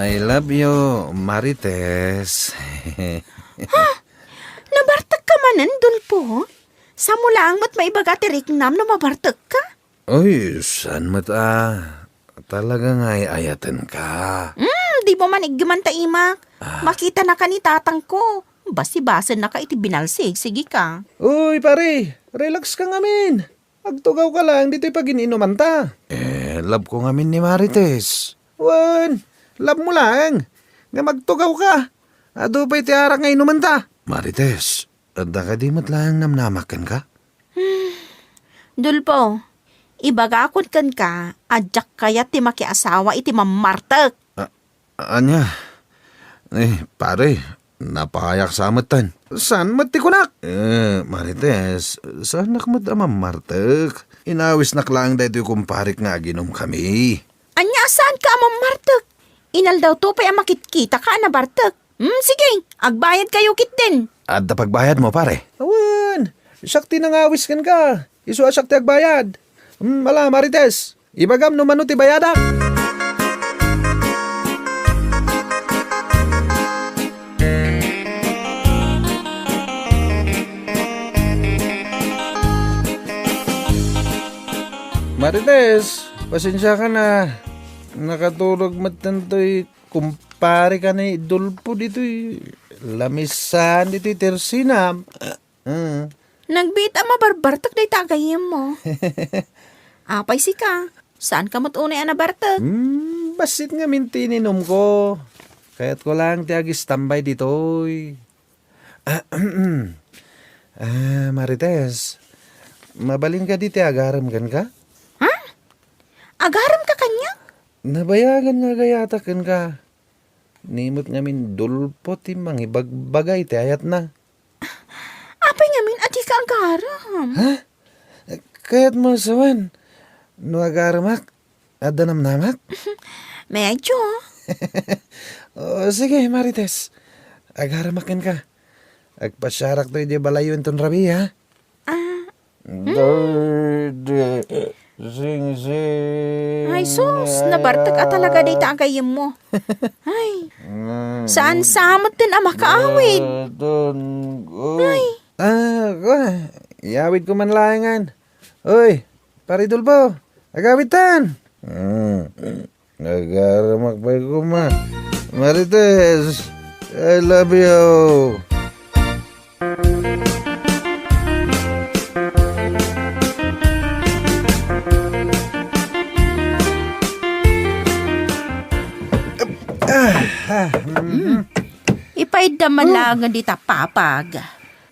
I love you, Marites. Nabartak ka manan, Dulpo? Sa mula ang mat maibaga ti riknam na mabartak ka? Uy, saan mat Talaga nga ayatan ka. Di mo man igmanta imak. Makita na ka ni tatang ko. Basi-basan na ka iti binalsig. Sige ka. Uy, pare. Relax ka ngamin. Agtugaw ka lang. Dito'y pag-ininuman ta. Love ko ngamin ni Marites. Wan, love mo lang. Nga magtugaw ka. Ado pa'y tiara nga inuman ta. Marites, ada ka di matlang namnamakan ka? Dulpo, ibagakon kan ka, adyak kaya ti makiasawa iti mamartak. Anya? Pare, napahayak sa amatan. Saan mati kunak? Marites, saan nakmat amamartak? Inawis naklang dahito yung kumparik nga ginom kami. Anya, saan ka mamartak? Inal daw to pa'y makitkita ka na bartak. Sige, agbayad kayo kitin. At pagbayad mo, pare? Awan, sakti nangawis kan ka. Isu sakti agbayad. Mala, Marites, ibagam no manuti bayadak. Marites, pasensya ka na. Nakatulog matantoy pare ka ni Dulpo dito lamisan dito tersinam. Nagbita mabarbartak day tagayim mo. Apay si ka. Saan ka mo't unay anabartak? Basit nga mintininom ko. Kaya't ko lang tiagis tambay dito. Marites, mabalin ka dito agaram kan ka? Agaram ka kanya? Nabayagan nga gayatakan ka. Nimot nga min Dulpo timang ibagbagay ti ayat na. Apay nga min ati ka agaram. Kaya't mo sawan. No agaramak, adanam-namak. Medyo. Sige, Marites. Agaramakin ka. Agpasyarak to di balayo ton rabi, ha? Sing. Ay, sus, nabartak at talaga day tagayim mo. Ay, saan samot din ang makaawid? Ay. Iawid ko man layangan. Uy, pare Dulpo, agawitan. Nagaramak pa ko ma. Marites, I love you. Ipay damalangan di tapapag.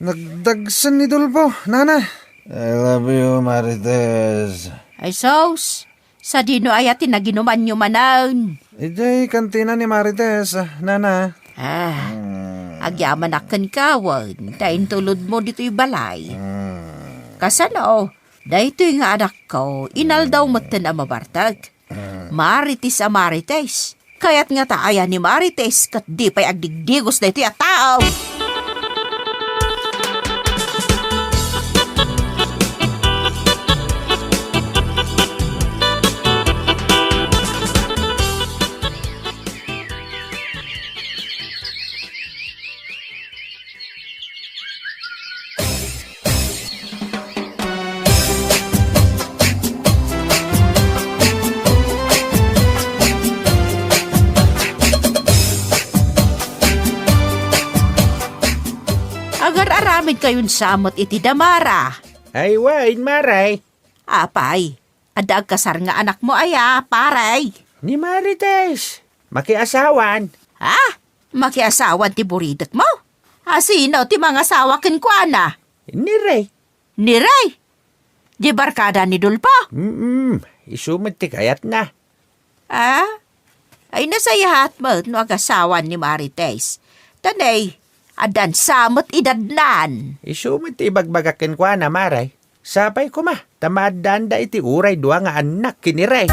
Nagdagsan ni Dulpo, nana. I love you, Marites. Ay, sus, sa dino ayatin na ginuman nyo manan. Ijay, kantina ni Marites, nana. Agyaman akan kawan, dahin tulod mo dito'y balay. Kasano, dahito nga anak ko, inaldaw matan ang mabartag. Marites a Marites. Kaya't nga taaya ni Marites, kat di pa'y agdigdigos na ito'y tao. Agar-aramid kayon samot iti damara. Ay, wain, Maray. Apay, adag kasar nga anak mo aya, paray. Ni Marites, makiasawan. Ha? Makiasawan ti buridat mo? Sino ti mga asawa ken kuana? Ni Ray. Ni Ray? Di barkada ni Dulpo? Isumad ti kayat na. Ay nasayahat mo no agasawan ni Marites. Tanay, adan samot idadnan. Isumad ti ibagbagakin kwa na, Maray. Sapay ko ma, tamadaan da iti uray dua nga anak kini Ray.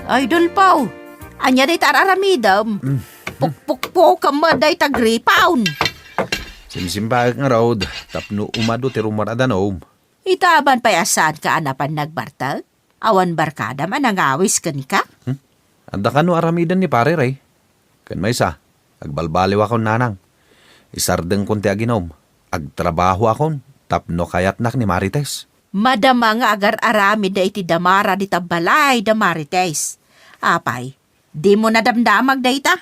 Ay, Dulpo, anya day tararamidam. Pukpukpo ka mo day tagripawn. Simsimbag nga road, tapno umado ti rumoradanom. Itaban pa'y asan ka anapan nagbartag? Awan barkada man nangawis kan ka? Anda ka no aramidan ni pare Ray. Kan may isa, agbalbaliw akon nanang. Isardeng kon ti aginom. Agtrabaho akon, tapno kayat nak ni Marites. Madama nga agar arami da iti damara di tabalay da Marites. Apay, di mo nadamdamag da ita?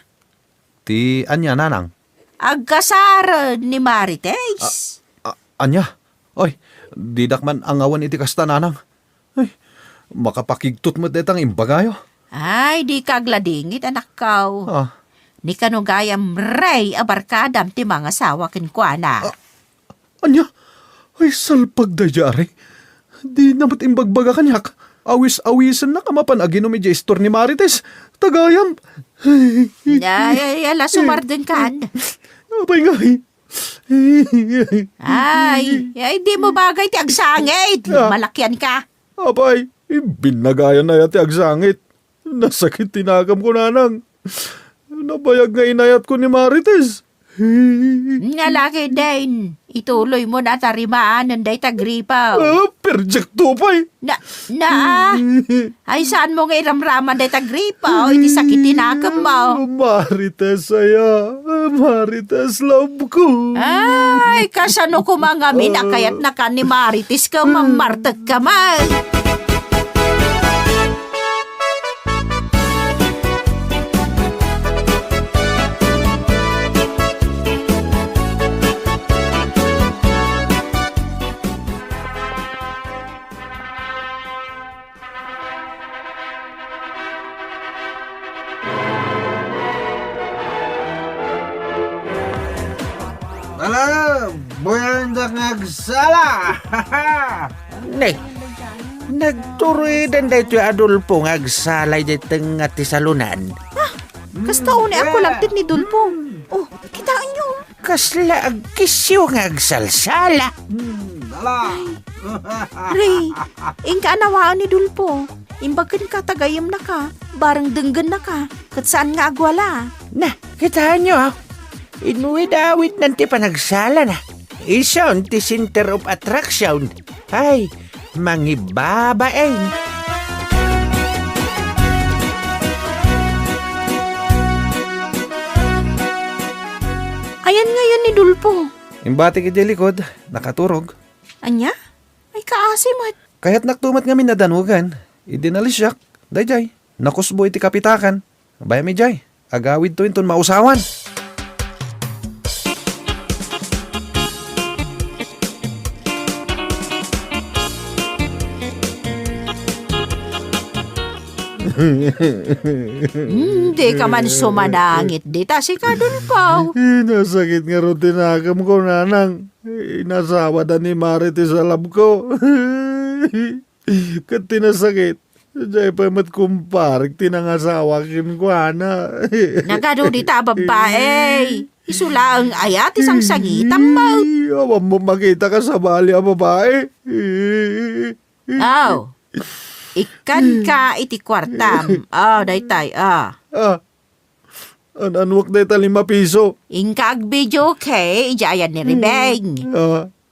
Ti anya nanang? Agkasara ni Marites. Anya? Oy, didak man angawan iti kasta nanang. Ay, makapakigtot mo detang imbagayo. Ay, di kagladingit anak kaw. Ni kanugayam Ray abarkadam ti mga sawa kinkwana. Anya? Ay, salpag da jari. Di namat imbagbaga kanyak. Awis-awisan na kamapan aginom iti istor ni Marites. Tagayam. Ay, ala sumardeng kan. Abay nga Ay, di mo bagay ti agsangit. Malakyan ka. Abay, binagayan na yati agsangit. Nasakit tinagam ko nanang. Nabayag nga inayat ko ni Marites. Nga laki din. Ituloy mo na tarimaan ng day tagripaw. Perjekto pa'y. Ay, saan mo nga iramraman day tagripaw? Iti sakit tinakam mo. Marites, saya. Marites, love ko. Ay, kasano ko mga minakayat na ka ni Marites ka, mamartag ka man. Ala, buwan da ngagsala. Nay, nagturuidan da ito Adolfo ngagsalay dito nga ti salunan. Kasta une ako lang tin ni Dulpo. Oh, kitaan nyo. Kasla agkisyo ngagsalsala. Ray, ingka anawaan ni Dulpo. Imbagan ka tagayam na ka, barang denggan na ka, kat saan nga agwala. Na, kitaan nyo ha. Inuwi-dawit nanti panagsala na. Isoon ti center of attraction. Ay, mangibabaeng. Ayan ngayon ni Dulpo. Imbati ka likod, nakaturog. Anya? Ay kaasimat. Kaya't naktumat nga minadanugan, idinalisyak, dayjay, nakusbo iti kapitakan. Baya mi jay, agawid to inton mausawan. Hindi ka man sumanangit dita si Kadulpo. Nasakit nga ro tinakam ko, nanang. Inasawa da ni Marites sa lab ko. Kat tinasakit, jay pa mat kumparik tinangasawa kin ko, ana. Nagado dita babae. Isula ang ayat isang sagitan mo. Awan mo makita ka sa bali ang babae. Oh, ikan ka iti kwartam. Oh, daytay, Anwak na ita 5 piso. Ingka ag-video kay ijayan ni Ribeng.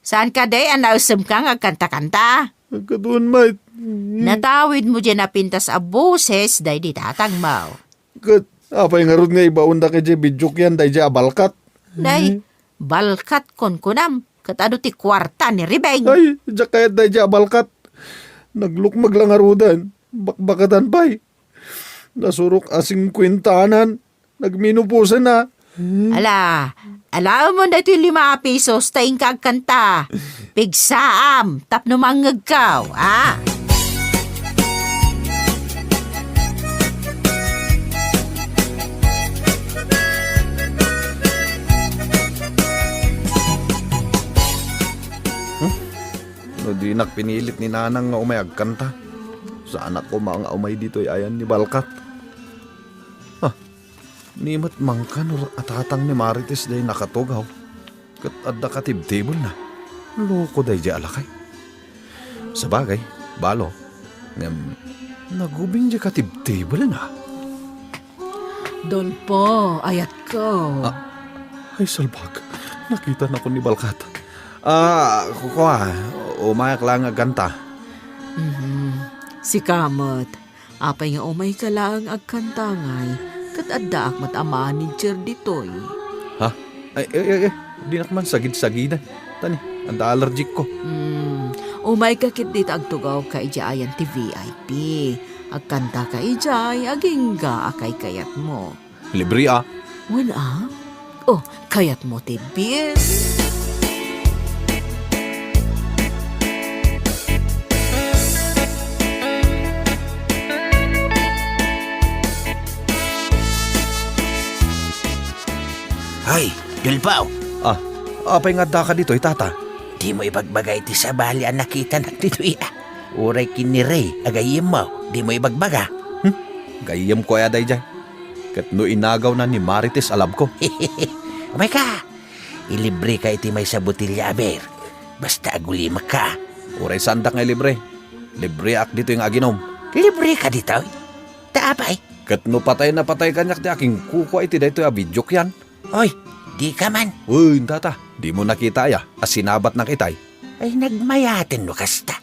Saan ka day anausam ka nga kanta-kanta? Katuan mait. Natawid mo dyan na pintas a boses day di tatang mo. Kat, apay nga ron nga ibaon da kay jay bidyok yan, day jay abalkat. Day, balkat kon kunam. Katado ti kwarta ni Ribeng. Ay, diyak kayat day jay abalkat. Naglukmag lang arudan, bakbakatan pa'y. Nasurok asing kwintanan, nagminupusan na. Alam mo na ito 5 pesos taing kagkanta. Pigsaam, tapno manggagaw, No di pinilit ni nanang nga umayag kanta. Sa anak ko mga umay dito ay ayan ni Balkat. Nimat mangkan atatang ni Marites day nakatugaw. Kat adda katibtibol na. Loko day di alakay. Sabagay, balo. Nagubing di katibtibol na. Dolpo, ayat ko. Ay salbag, nakita na ko ni Balkat. Umayak lang agkanta. Si Kamot, apay nga umay ka lang agkantangay, kat adda ak matamaan ni Jer ditoy. Ha? Ay, di nakman sagid-sagidan. Tani, anda allergic ko. Umay ka kit dito agtugaw ka ijayan ti VIP. Agkanta ka ijay, agingga akay kayat mo. Libre Wala? Oh, kayat mo ti bis. Ay, Dulpo, Apay nga da ka dito, tata. di mo ibagbagay ti sabali ang nakita na dito Uray kiniray, agayim mo, di mo ibagbaga. Gayam ko ya day jay. Kat no inagaw na ni Marites alab ko. Umay ka, ilibre ka iti may sa botilya aber. Basta agulimak ka. Uray sandak nga libre. Libre ak dito yung aginom. Libre ka dito. Taapay. Kat no patay na patay kanyak ti aking kuko iti dito ya bidyok yan. Oy, di ka man. Uy, tata, di mo nakita ya, asinabat na kitay. Ay nagmayatin no kasta.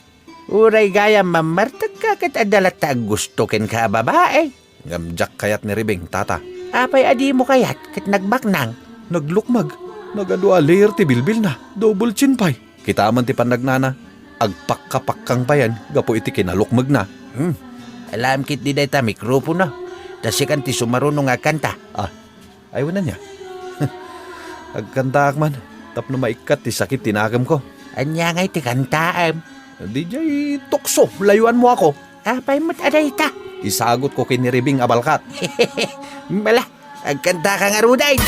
Uray gaya mamartag ka kat adalat ta gusto ken ka babae. Ngamjak kayat ni Ribeng, tata. Apay adi mo kayat kat nagbaknang. naglukmag. Nagadua layer ti bilbil na. Double chin pie. Kita man ti panagnana. Agpakkapakkang pa yan. Gapo iti kinalukmag na. Alam kit di dayta mikropono. Dasi kan ti sumarunong nga kanta. Ayaw na niya. Agkanta man. Tapno maikat ti sakit tinagam ko. Anya nga iti kantaam. Di jay tukso. Layuan mo ako. Apay mo't aday ta. Isagot ko kiniribing abalkat. Bala, agkanta ka nga ruday.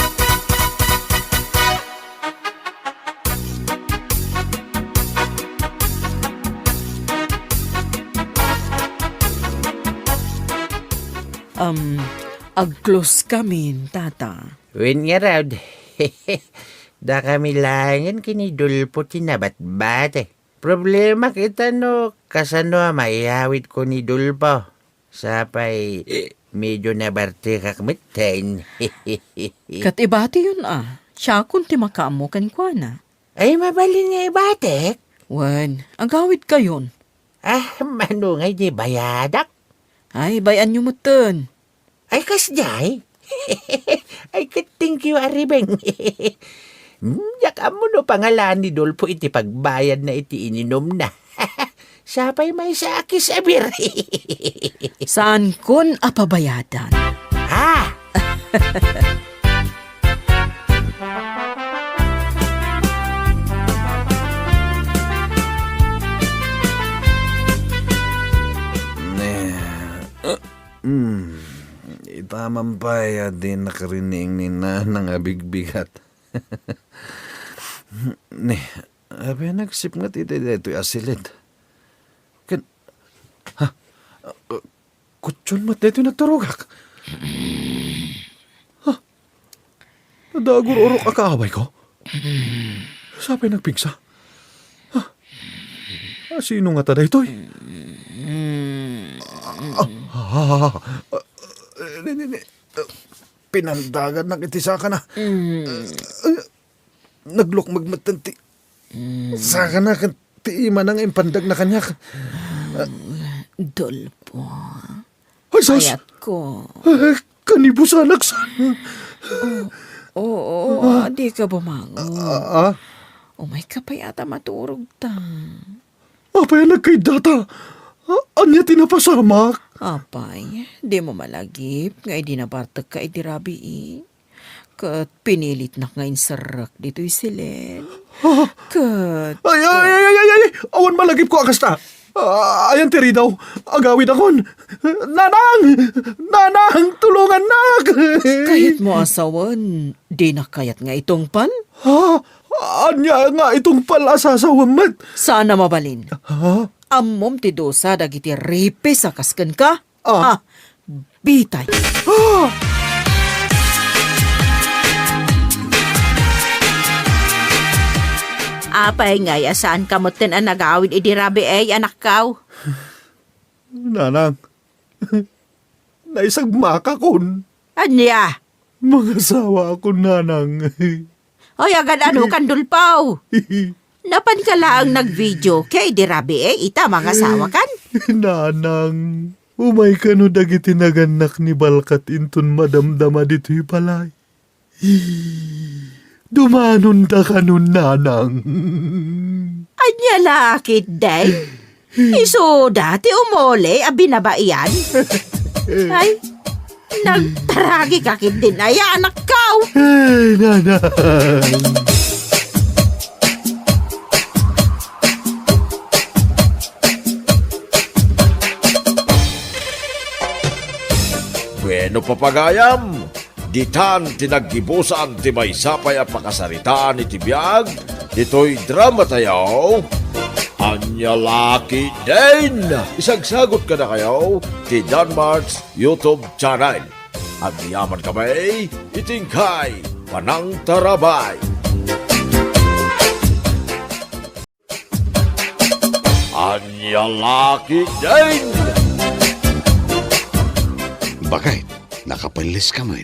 Ag-close kami, tata. When nga raw, da kami langan kinidulpo tinabat-bat. Problema kita no, kasano mayawit ko ni Dulpo. Sapay, medyo nabarte kakmitain. Katibati yun Siya kung ti makaamo kan kwa na. Ay, mabalin nga ibatek. Wan, agawid ka yun. Mano nga di bayadak? Ay, bayan nyo mutan. Ay, kasjay. Ay, thank you, Aribeng. Yak mo no pangalan ni Dolpo iti pagbayad na iti ininom na. Sapay may sakis abir. Saan kon apabayadan? Itamang paya din nakarining ni nanang abigbigat. Abi nagsip nga titi dito asilid. Kutsun mat dito nagturugak. Nadagur urok akaabay ko. Sapay nagpigsa. Sino nga tada ito'y? Pinandagan ng itisa ka na. Naglukmag matanti. Saka na tiima nang impandag na kanya. Dolpo. Ay, sus! Ayat ko. Kanibusanak sana. Oo, di ka bumangon. Umay ka pa yata maturog ta. Apay nagkay data. Anya tinapasamak. Apay, di mo malagip. Ngay di nabartag ka itirabi Kat pinilit na ngayon sarak dito'y silen. Kat... Ay! Awan malagip ko akasta. Ayan tiri daw. Agawid akon. Nanang! Tulungan nak! Kahit mo asawan, di na kayat nga itong pal? Anya nga itong pal asasawamat. Sana mabalin. Ammom ti dosa dagiti ripe sa kasken ka? Bitay. Apay nga, saan ka mo tin ang nagawid idirabi anak kaw? Nanang, naisagmaka kon. Anya? Mga sawa ako, nanang. Hoy, agad ano kan Dulpaw? Napan ka lang nag-video kay idirabi ita mga sawa kan? Nanang, umay ka no dagiti naganak ni Balkat inton madamdama dito'y balay. Dumanon da ka nun, nanang. Anya lakit, day? Iso dati umole, abinabaian? Ay, nagtaragi kakit din ay anak kaw. Ay, nanang. Bueno, papagayam, ditan tinaggibusan ti may sapay a pakasaritaan iti biag, dito'y drama tayaw, Anya Laki din! Isagsagot ka na kayo ti Danmarks YouTube channel. At yaman kamay, itingkay, Panang Tarabay. Anya Laki din! Bakit? Nakapalis ka mo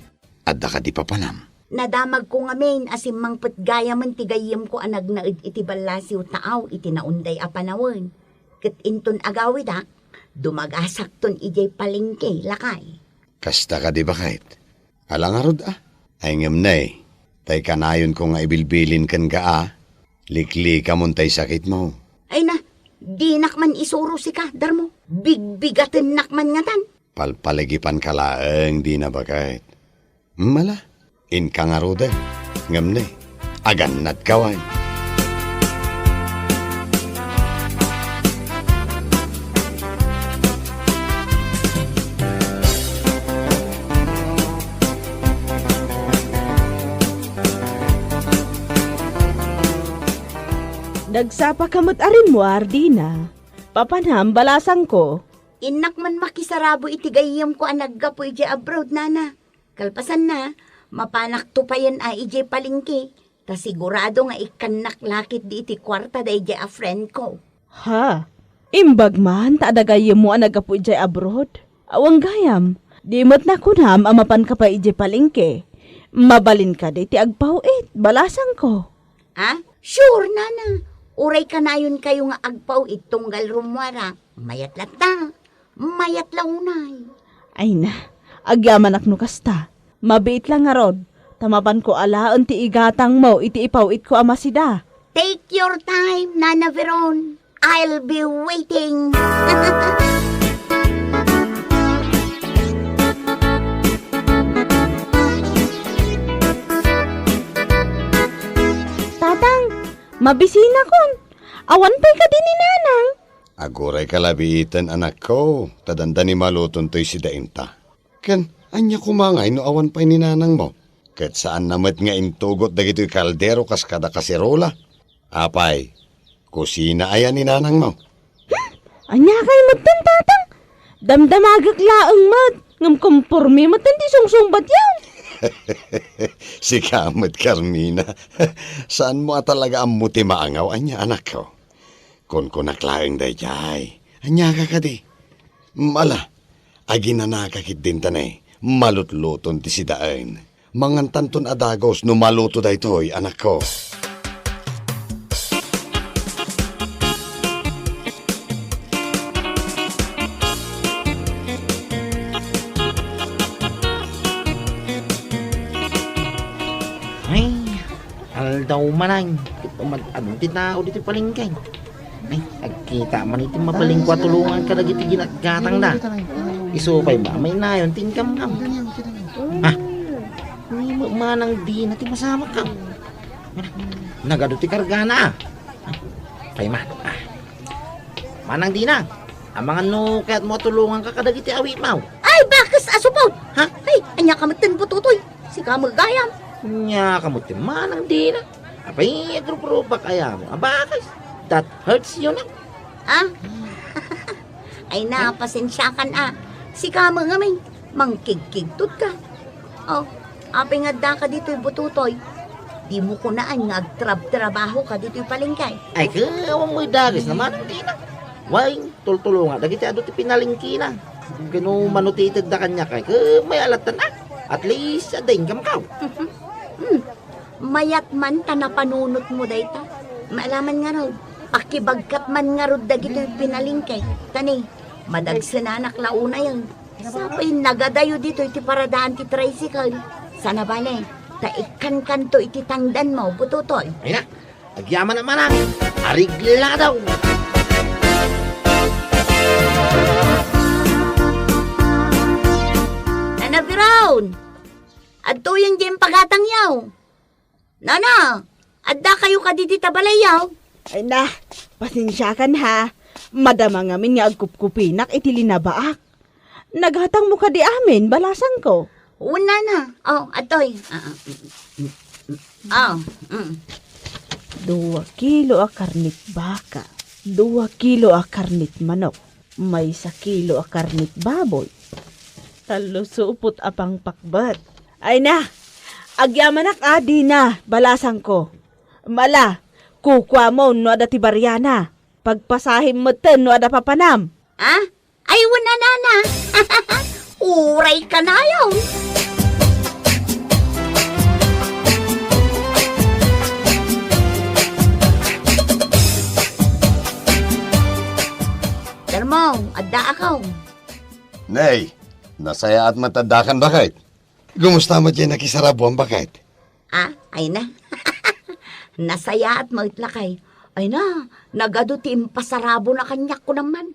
at daka di papanam. Nadamag ko ngamin asim mangpet gaya man tigayim ko anag naid iti balasiw taaw iti naunday a panawon. Ket inton agawid dumagasak ton ijay palengke lakay. Kasta ka di bakit? Alangarod ay ngem na Tay kanayon ko nga ibilbilin kan ka Likli ka mon tay sakit mo. Ay na, di nakman isuro si kadar mo. Bigbigatin nakman nga tan. Palpalagipan ka laeng di na bakit. Mala, in ka nga ruda. Ngam na, agannat kawan. Nagsapa kamot arin mo, Ardina. Papanam, balasang ko. Inak man makisarabo itigayam ko ang naggapo ije abroad, nana. Kalpasan na, mapanak to pa yan ije palingki. Ta sigurado nga ikanak lakit di iti kwarta da ije a friend ko. Ha? Imbag man, taadagayam mo ang nagapo ije abroad? Awang gayam, di mat na kunam amapan ka pa ije palingke. Mabalin ka di ti agpawit, balasang ko. Ha? Sure, nana. Uray ka na yun kayo nga agpaw itunggal rumwara. Mayat lata. Mayat launay. Ay na, agyaman akno kasta. Mabiit lang nga rod. Tamapan ko alaan ti igatang mo, iti ipawit ko amasida. Take your time, Nana Veron. I'll be waiting. Tatang, mabisina kon. Awan pa'y ka din ni nanang. Aguray kalabitan anak ko. Tadanda ni maluton to'y si Dainta. Ken, anya kumangay no awan pa'y ninanang mo. Ket saan namat nga intugot dagito'y kaldero kas kada kaserola. Apay, kusina ayan ni nanang mo. Anya kay matan tatang. Damdamagak laang mat. Ngam kumpurmi matan di sungsumbat yaw. Si Kamot Carmina. Saan mo talaga ang muti maangaw anya anak ko? Kun naklaeng dayjay. Anya ka kadi. Mala, agi na nakakit din tanay. Malutluton ti si Daen. Mangantanton adagos no maluto daytoy anak ko. Ay, aldaw manang. Anong tinao dito palingkay? Ay, agkita man iti mabalingkwa tulungan ka lagi ti ginatgatang na. Isupay ba? May nayon, tingkam-kam. Ha? May manang di na ti masama ka. Nagado ti kargana. Kay man. Manang di na. Ang mga nukat mo tulungan ka kadagi ti awi mau. Ay, bakas asupod. Ha? Ay, anya kamatan pututoy. Si kamagayam. Nya kamuti manang di na. Apay, agrupo-rupa kaya mo. Abakas. That hurts you na. Ah? Ay na, pasensya ka na. Si kama nga may mangkigkigtut ka. Oh, apay nga da ka dito'y bututoy. Di mo ko naan nga agtrab-trabaho ka dito'y palingkay. Ay, kawang mo'y dagis naman. Hindi na. Way, tultulo nga. Dagiti ado ti pinalingki na. Kano manutitid da kanya kay. May alatan na. At least, adayin kam kaw. Mayat man ta na panunot mo dayta. Maalaman nga raw. Pakibagkat man nga raw dagito'y pinalingkay. Tani, madagsenanak launa yan. Sapay nagadayo dito iti paradaan ti tricycle. Sana bale, taikan kanto iti tangdan mo, bututoy. Ay na, agyaman naman ang arigla daw. Nana Brown, adto yung diyang pagatang yaw. Nana, adda kayo ka diti tabalay yaw. Ay na, pasensya kan ha. Madama ngamin nga agkupkupinak iti linabaak. Naghatang mo ka di amin, balasang ko. Una na. Oh, atoy. 2 kilo a karnit baka. 2 kilo a karnit manok. May 1 kilo a karnit baboy. Talusupot apang pakbat. Ay na, agyamanak adi na, balasang ko. Mala, kukwa mo no ada ti Bariana. Pagpasahim mo ten no ada papanam. Ha? Ay, wala na. Uray ka na yaw. Darmo, adda akaw. Nay, nasaya at matadakan bakit? Gumusta mo dyan nakisarabuan bakit? Ay na. Nasaya at maitlakay. Ay na, nagaduti impasarabo na kanyak ko naman.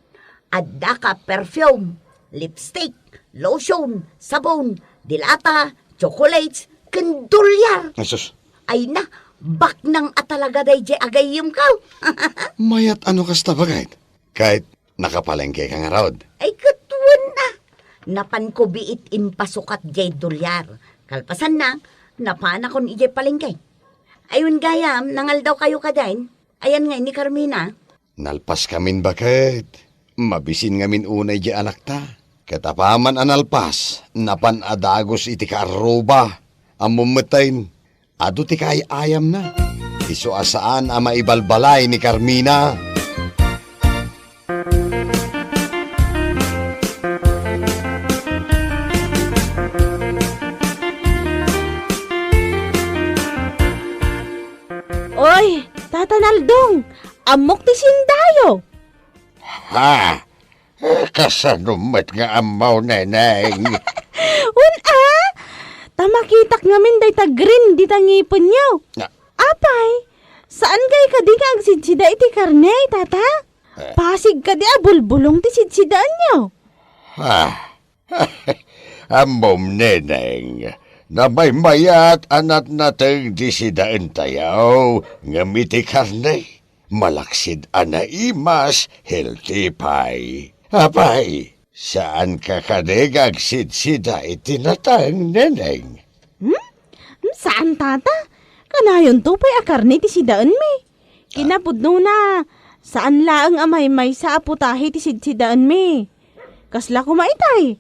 Adda ka perfume, lipstick, lotion, sabon, dilata, chocolates, kendulyar. Asus, Ay na, bak nang atalaga day jay agayim ka. mayat ano kasta bagay? Kahit nakapalengke ka nga raod. Ay katuan na. Napan ko biit impasukat jay dulyar. Kalpasan na, napana kon ijay palengke. Ayun gayam, nangal daw kayo kadain. Ayan nga ni Carmina. Nalpas kamin bakit? Mabisin ngamin unay di anak ta. Katapaman analpas, napan adagos iti karuba. Amumetayin, ado ti kay ayam na. Iso asaan ama ibalbalay ni Carmina. Oy, Tata Naldong, amok ti sindayo. Ha? Kasanumat nga amaw, neneng. Tamakitak ngamin day ta green di tangipon niyo. Na- Apay, saan kay ka di ka agsidsida iti karne, tata? Pasig ka di bulbulong ti sidsidaan niyo. Amom, neneng. Na may mayat anat nateng disidaan tayaw. Ngamiti karne. Malaksid ana imas, healthy pie. Apay, saan ka kadegag sidsida itinatang, neneng? Saan, tata? Kanayon to pa'y akarne ti sidaan mi. Kinapudno na, saan laang amay may sa aputahe ti sidsidaan mi. Kasla kumaitay.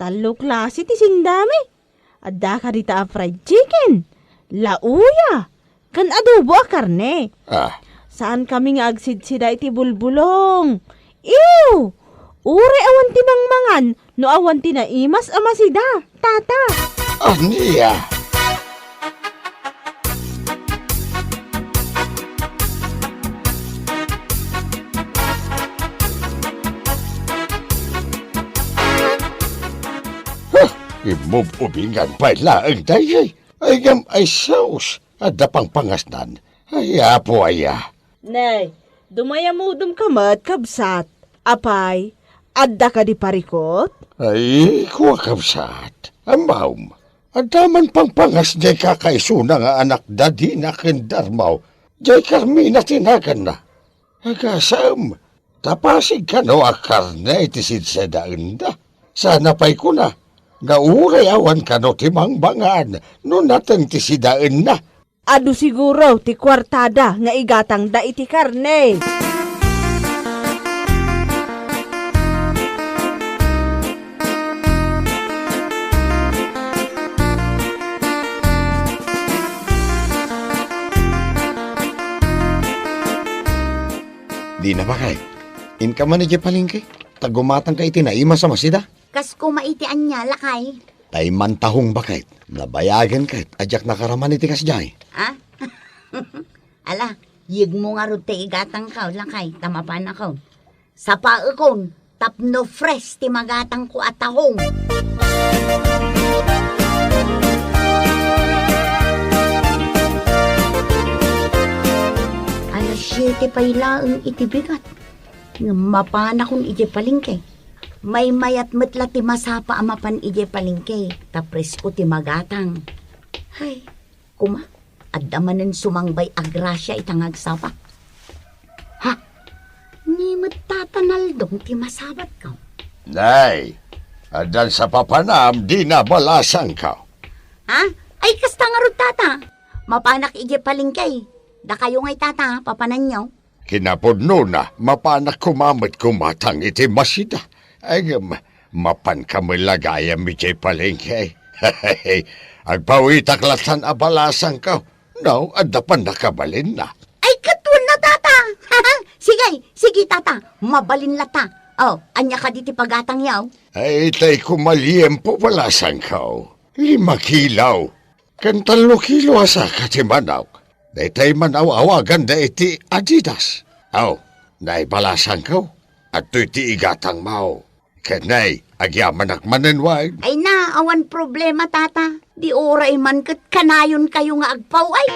Talo klase ti sindami. Adda ka dita a fried chicken, lauya, kan adobo a karne. Saan kami nga agsidsida iti bulbulong? Ew! Ure awan ti mangmangan, no awan ti naimas amasida, tata. Aniya? Imububingan pa laang dayay. Ayam ay saus. Ada pang pangasnan. Ay apo aya. Nay, dumaya mo kamat kabsat. Apay, adda ka di parikot? Ay, kuwa kapsat. Amawm. Adaman pang pangas di kakaisuna nga anak dadi na kendarmaw. Di Carmina tinagan na. Agasam. Tapasig ka no akarne iti sidsadaan da. Sana pa'y ko na. Gauray awan ka no timangbangan. No natang tisidaan na. Ado siguro ti kwartada nga igatang da iti karne. Di na ba kay? In ka man iti palingke. Tagumatang ka iti naima sa masida. Kas kumaitian niya, lakay. Tay mantahong bakit? Nabayagan kahit ajak nakaraman iti kasjay. Ala, yig mo nga rin igatang ka, lakay, tamapan ako. Sa paakon, tapno fresh ti magatang ko atahong. Alas 7 pa ilaang itibigat. Mapana kong ije palingke. May mayat metla ti masapa amapan ije palingke. Tapres ko ti magatang. Hay, kuma, adamanen sumangbay agrasya itang agsapa. Ha? Ni matatanaldong ti masabat ka. Nay, adan sa papanam di nabalasan ka. Ha? Ay, kasta nga rin, tata. Mapanak ije palingke. Da kayo ngay, tata, papanan nyo. Kinapudno na, mapanak kumamit kumatang iti masida. Ay, mapan kamilagayam iti palengke. Agpawitak latan abalasan ka. No, adapan nakabalin na. Ay, katun na, tata. Sige, tata. Mabalin lata. Oh, anya ka diti pagatang yaw. Ay, tay kumaliyempo balasan ka. 5 kilaw. Kantalo kilo asa ka ti manaw. Daytay manaw-awagan da iti Adidas. Aw, naibalasan ka. At iti igatang mau. Kanay, agyaman ak manenwag. Ay na, awan problema, tata. Di oray man kat kanayon kayo nga agpaw ay.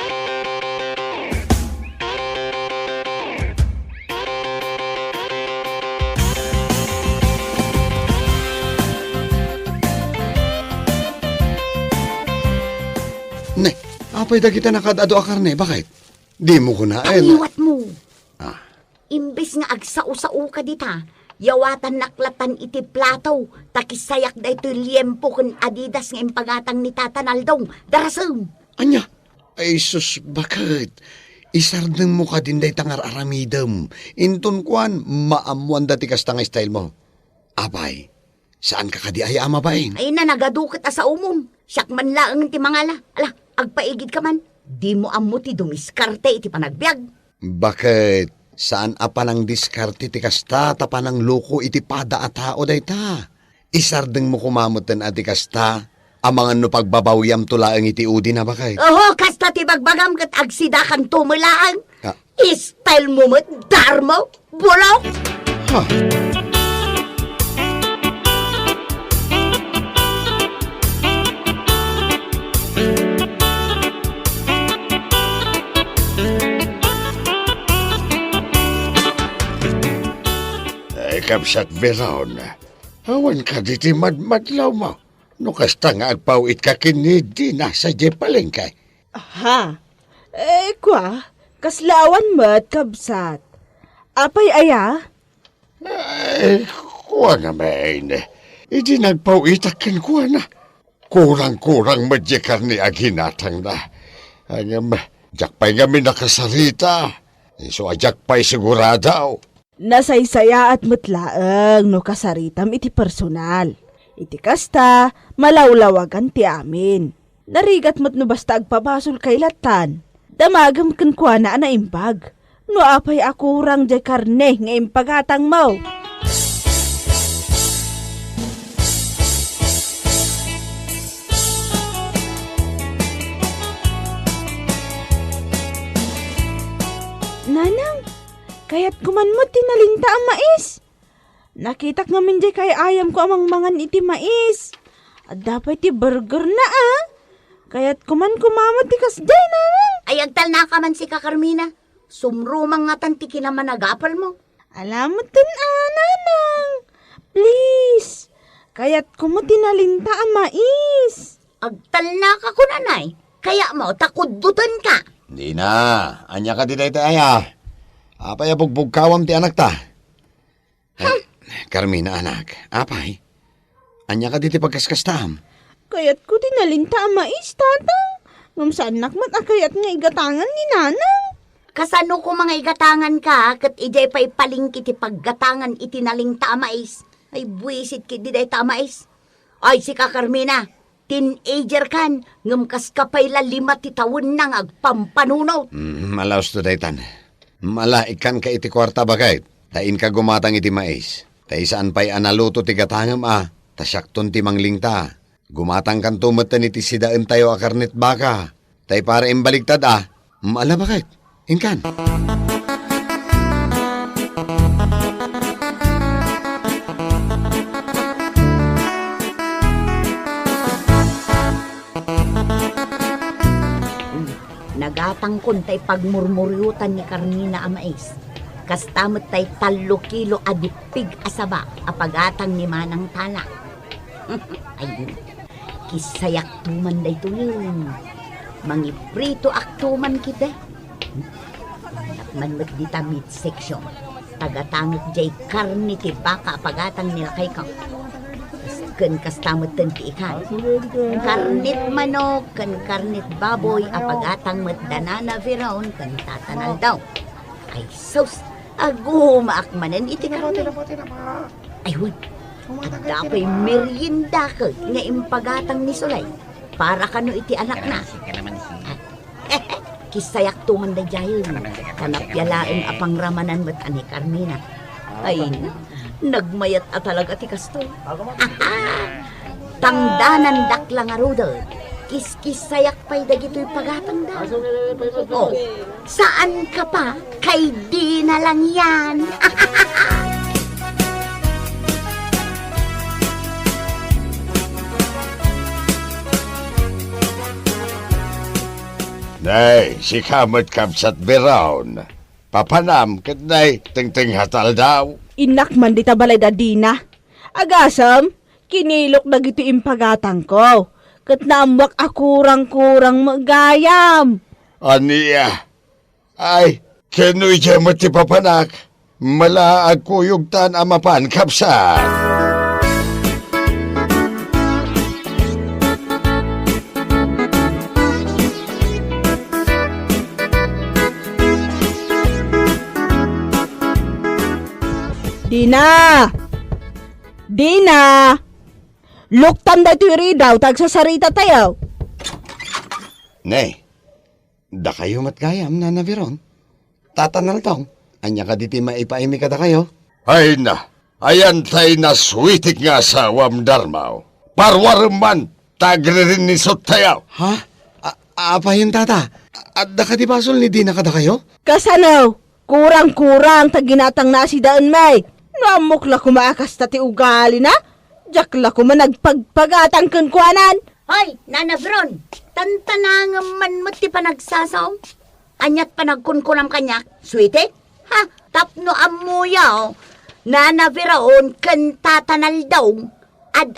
Ne, apay da kita nakadado akarne, bakit? Di mo kunain. Aliwat mo. Ah. Imbes nga agsao-sao ka dita, yawatan naklatan iti plato, takisayak da ito liempo kun adidas nga impagatang ni Tata Naldong, darasong. Anya? Ay sus, bakit? Isardeng mo ka din day tangar aramidem. Intun kuan, maamuan dati kas tanga style mo. Apay, saan ka kadi ay amabain? Ay na nagadukit asa umom, siyak man laang ti mangala. Ala, agpaigid ka man, di mo amo ti dumiskarte iti panagbiag. Bakit? Saan apa nang diskarte ti kasta tapanang loko iti pada at tao day ta? Isardeng mo kumamutan ati kasta, amangan no pagbabawyam tulaang iti udi na bakay? Oho, kasta ti bagbagam kat agsidakan tumulaan. Ah. Style mo mo't darmo, bulok. Ha? Kapsat Veron, awan ka diti madmadlaw mo. No kasta nga agpawit ka kinidi na sa jepalengkay. Ha? Kwa, kaslawan mo't kabsat. Apay aya? Kuha na main. Idi nagpawitak kuha na. Kurang-kurang madyakar ni aginatang na. Angam, jakpay kami nakasarita. So ajakpay siguradaw. Nasaysaya at mutlaang no kasaritam iti personal. Iti kasta, malawlawagan ti amin. Narigat mo't no basta agpabasol kay latan. Damagam kan kwa na imbag. No apay ako rang jay karne nga impagatang mo. Nanang, kaya't kuman mo tinalinta ang mais. Nakitak nga min jay kay ayam ko amang mangan iti mais. At dapat ti burger na Kaya't kuman kumamot ti kasday, nanang. Ay agtal na ka man si Kakarmina. Sumrumang nga tanti kinaman nagapal mo. Alamot din nanang. Please. Kaya't kumo tinalinta ang mais. Agtal na ka kunanay. Kaya mo takudutan ka. Di na, anya ka di day aya. Apay abugbog kawam ti anak ta. Carmina anak, apay. Anya ka di ti pagkaskastam. Kaya't ko tinalinta ang mais, tatang. Ngam saan nakmat kayat nga igatangan ni nanang. Kasano ko mga igatangan ka, kat ijay pa'y palingki ti paggatangan itinaling tamais. Ay buwisit ki di day tamais. Ay si Kakarmina, teenager kan, ngam kas kapay la 5 ti taon nang agpampanunot. Malaos to daytan. Malaikan ka iti kwarta bagay. Tain ka gumatang iti mais. Tay saan pa'y analuto ti gatangam tasyakton ti manglingta. Gumatang kan tumatan iti sidaan tayo akarnit baka. Tay para imbaligtad maala bakit? Inkan. Nagatang kun tay pagmurmuryutan ni Carmina amais. Kastamot tay 3 kilo adipig asaba apagatang ni Manang Tala. Ay, kisayak tuman day tuyong. Mangiprito aktuman kita. Nakman mo't dita midsection. Tagatangot jay karni ti baka apagatang nila kay kang. Kan kastamot ten ti ikan. Karnit manok, kan karnit baboy, apagatang mo't danana viron, kan tatanal daw. Ay sus, agumaak manan iti karni. Ay wag, dapay merienda ka nga impagatang ni Sulay. Para kano iti anak na. Kisayak tuman da jayon. Kanapyalain apang ramanan mo't ani Carmina. Ay na, nagmayat talaga ti kasto. Tangdanan daklang arudo. Kis-kisayak pa'y dagito'y pagatang da. Oh, saan ka pa? Kay di na lang yan. Nay, si kamat kapsat beraon. Papanam, kat nay, ting hatal daw. Inak man di tabalay da Dina. Agasam, kinilok na gito impagatang ko. Kat naamwak akurang-kurang magayam. Aniya. Ay, kenoy dyan mo ti papanak. Mala agkuyugtan amapan kapsat. Dina! Dina! Luktan da ito daw, tagsasarita tayo. Nay, da kayo matgayam na nabiron. Tatanal tong, anya ka diti maipaimi ka da kayo. Ay na, ayan tay na switik nga sawam darmaw. Parwarman, tagririn ni sot tayo. Ha? Apa yun tata? At da ka di basol ni Dina ka da kayo? Kasano? Kurang-kurang taginatang nasidaan may. Namukla ko maakas tati ugali na. Jakla ko managpagpagatang kunkwanan. Hoy, Nana Bron, tantanang man mo ti panagsasaw. Anyat panagkunkunam kanyak, sweetie? Ha, tapno amuyaw. Nana Viraon, kantatanal daw.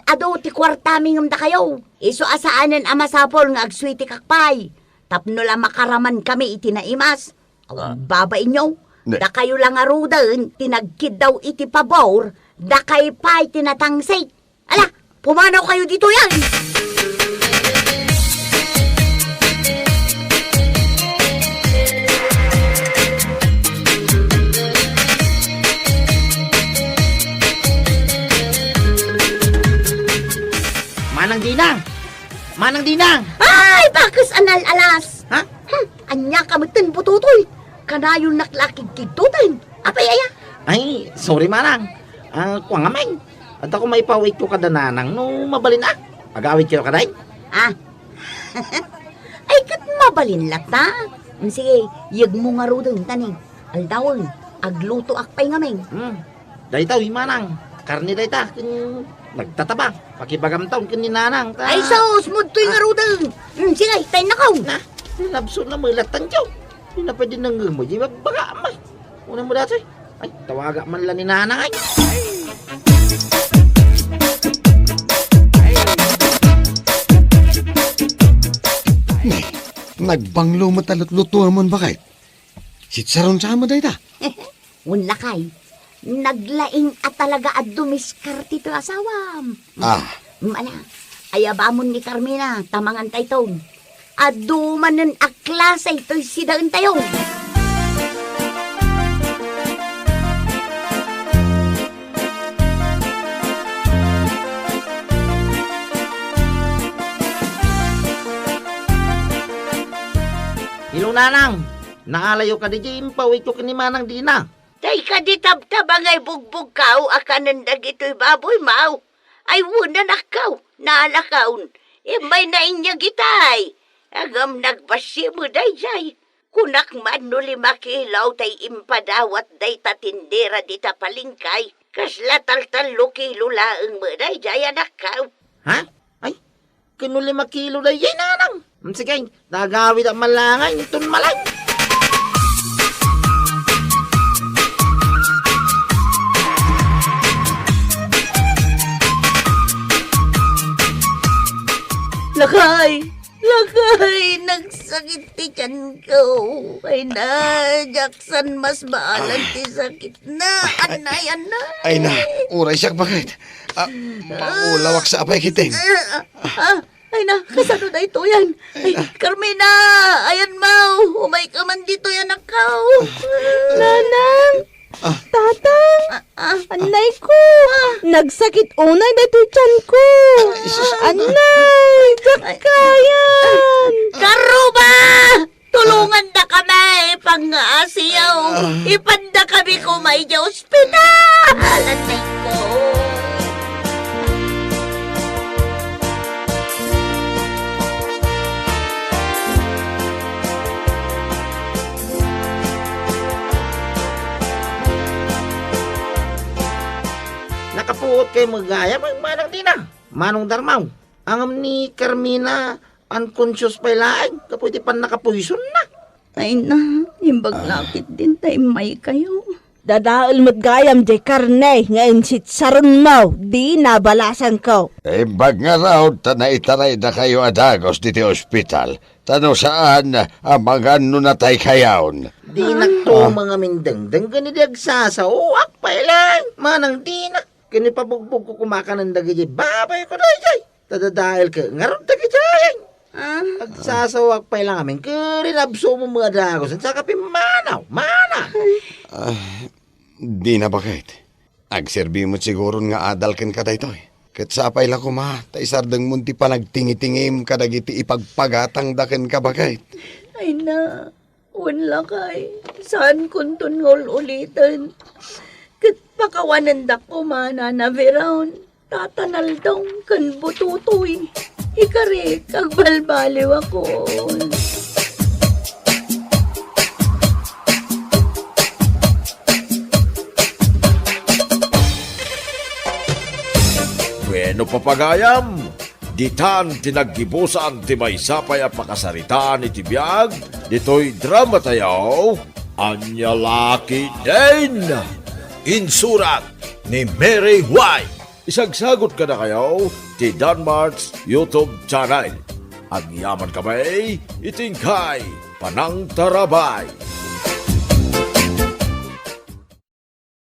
Ado ti kwartaming da kayo. Iso asaanan amasapol nga agsweetie kakpay. Tapno lang makaraman kami itinaimas. Babae nyo. Da kayo lang arudan, tinagkid daw iti pabor, da kay pa'y tinatangsay. Ala, pumanaw kayo dito yan! Manang Dinang! Manang Dinang! Ay, bakas anal alas! Ha? Anya kamitin bututoy! Kanayon naklakig kigtutin. Apay aya? Ay, sorry Manang. Kuang amay. At ako may pawit ko kada nanang no mabalin na. Agawit kayo kaday? Ah? Ay, kat mabalin lata. Sige, yag mo nga rudin, tani. Aldawon, agluto akpay ngaming. Dahitaw, Manang. Karni dahita. Nagtataba. Pakibagam taon kin ni nanang. Ay, sos, mudtoy nga rudin. Sige, tayo nakaw. Na, nabso na mulatan tiyo. Hindi na pwede nang mo. Di ba baka amay? Una mo dati. Ay, tawaga man lang ni nanang ay. Nay, nagbanglo mo talot lutuan mo bakit? Sitsaron sa mo dahita. Wala kay. Naglaing at talaga at dumiskarte to asawam. Mana, ayabamon ni Carmina, tamangan tayo. Adumanan aklasay to'y sidaan tayo. Hello, nanang. Naalayo ka di dyan, pawit ko kini Manang Dina. Tay ka di tabtabangay bugbog kao, akanan dagito'y baboy mau. Ay wuna nakaw, naalakaon. May nainya gitay. Agam nagbasi mo day. Kunak man no 5 kilaw tay impadawat day tatindera di tapalingkay. Kasla tal-talo kilo laeng mo day anakaw. Ha? Ay, kano 5 kilo day nanang. Sige, nagawid ang malangan, itong malay. Lakay, nagsakit ti tiyan ko. Ay na, Jackson, mas maalan ti sakit na. Anay. Ay na, uray siya bakit? Maulawak sa apay kiting. Ay na, kasano na ito yan? Ay, Carmina, ayan mau, umay ka man dito yan akaw. Nanang! Tatang! Anay ko! Nagsakit unay dito tiyan ko! Anay! Jakayan! Karuba! Tulungan na kami! Pang-aasiyaw! Ipanda kami kumay sa ospital! Anay ko! Nakapuot kay magaya, Manang Dina. Manong Darmaw. Ang ni Carmina, unconscious pa lang. Kapwede pa nakapuison na. Ay na, himbag lakit din tayo may kayo. Dadaol mo't gayam jay karne, ngayon sit saron mo, di nabalasan ko. Bag nga raw, itaray na kayo adagos dito ospital. Tano saan ang mga nunatay kayaon. Di nakto mga mindengdeng ganito agsasawak pa lang. Manang di na. Kani pabugbog ko kumakanan dagi babay ko dayay. Tadadahil ka ngaron dagi jay. Agsasawak pa lang amin. Karinabso mo mga dagos. At saka pimanaw. Mana. Di na bakit? Agserbi mo siguro nga adal ken ka daytoy. Ket sapay la ko ma, taisardeng munti pa nagtingi-tingim kadagiti ipagpagatang daken ka bakit? Ay na, wala kay. Saan kuntun ngol ulitin? Kat pakawanan da ko mana na veraon. Tatanal daw kan bututoy. Ikari, kag balbaliw ako. Bueno papagayam, ditan tinaggibusan ti maysapay a pakasaritaan iti biag, dito'y drama tayaw, Anya Laki din! Insurat ni Mary White. Isagsagot ka na kayo ti Danmart's YouTube channel. Agyaman kamay, itingkay, panang tarabay.